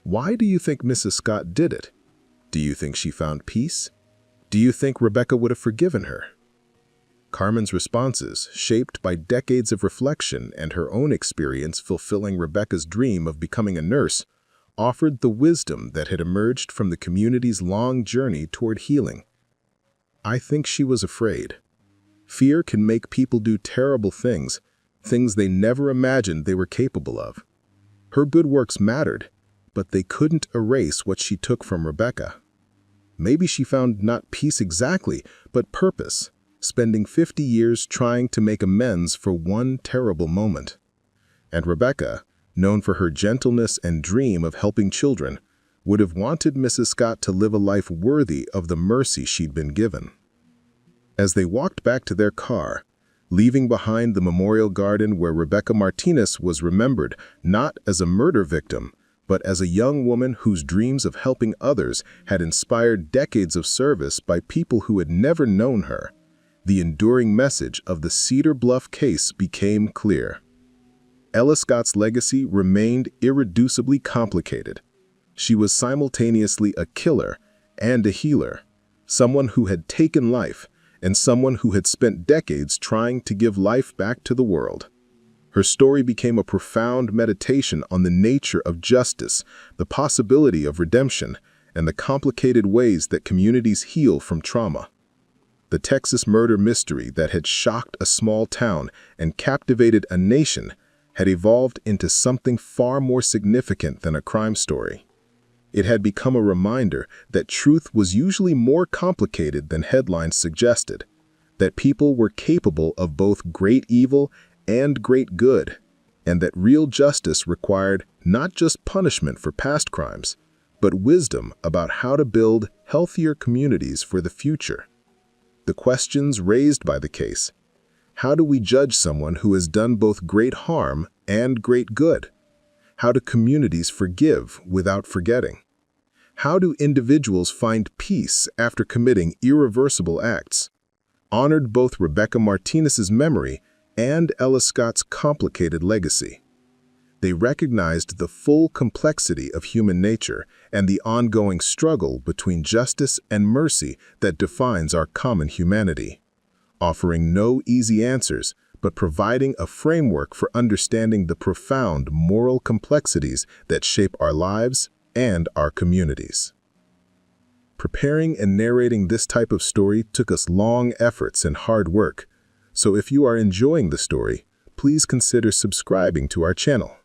Why do you think Mrs. Scott did it? Do you think she found peace? Do you think Rebecca would have forgiven her? Carmen's responses, shaped by decades of reflection and her own experience fulfilling Rebecca's dream of becoming a nurse, offered the wisdom that had emerged from the community's long journey toward healing. I think she was afraid. Fear can make people do terrible things, things they never imagined they were capable of. Her good works mattered, but they couldn't erase what she took from Rebecca. Maybe she found not peace exactly, but purpose, spending 50 years trying to make amends for one terrible moment. And Rebecca, known for her gentleness and dream of helping children, would have wanted Mrs. Scott to live a life worthy of the mercy she'd been given. As they walked back to their car, leaving behind the memorial garden where Rebecca Martinez was remembered not as a murder victim, but as a young woman whose dreams of helping others had inspired decades of service by people who had never known her, the enduring message of the Cedar Bluff case became clear. Ella Scott's legacy remained irreducibly complicated. She was simultaneously a killer and a healer, someone who had taken life and someone who had spent decades trying to give life back to the world. Her story became a profound meditation on the nature of justice, the possibility of redemption, and the complicated ways that communities heal from trauma. The Texas murder mystery that had shocked a small town and captivated a nation had evolved into something far more significant than a crime story. It had become a reminder that truth was usually more complicated than headlines suggested, that people were capable of both great evil and great good, and that real justice required not just punishment for past crimes, but wisdom about how to build healthier communities for the future. The questions raised by the case: how do we judge someone who has done both great harm and great good? How do communities forgive without forgetting? How do individuals find peace after committing irreversible acts? Honored both Rebecca Martinez's memory and Ella Scott's complicated legacy. They recognized the full complexity of human nature and the ongoing struggle between justice and mercy that defines our common humanity, offering no easy answers, but providing a framework for understanding the profound moral complexities that shape our lives and our communities. Preparing and narrating this type of story took us long efforts and hard work, so if you are enjoying the story, please consider subscribing to our channel.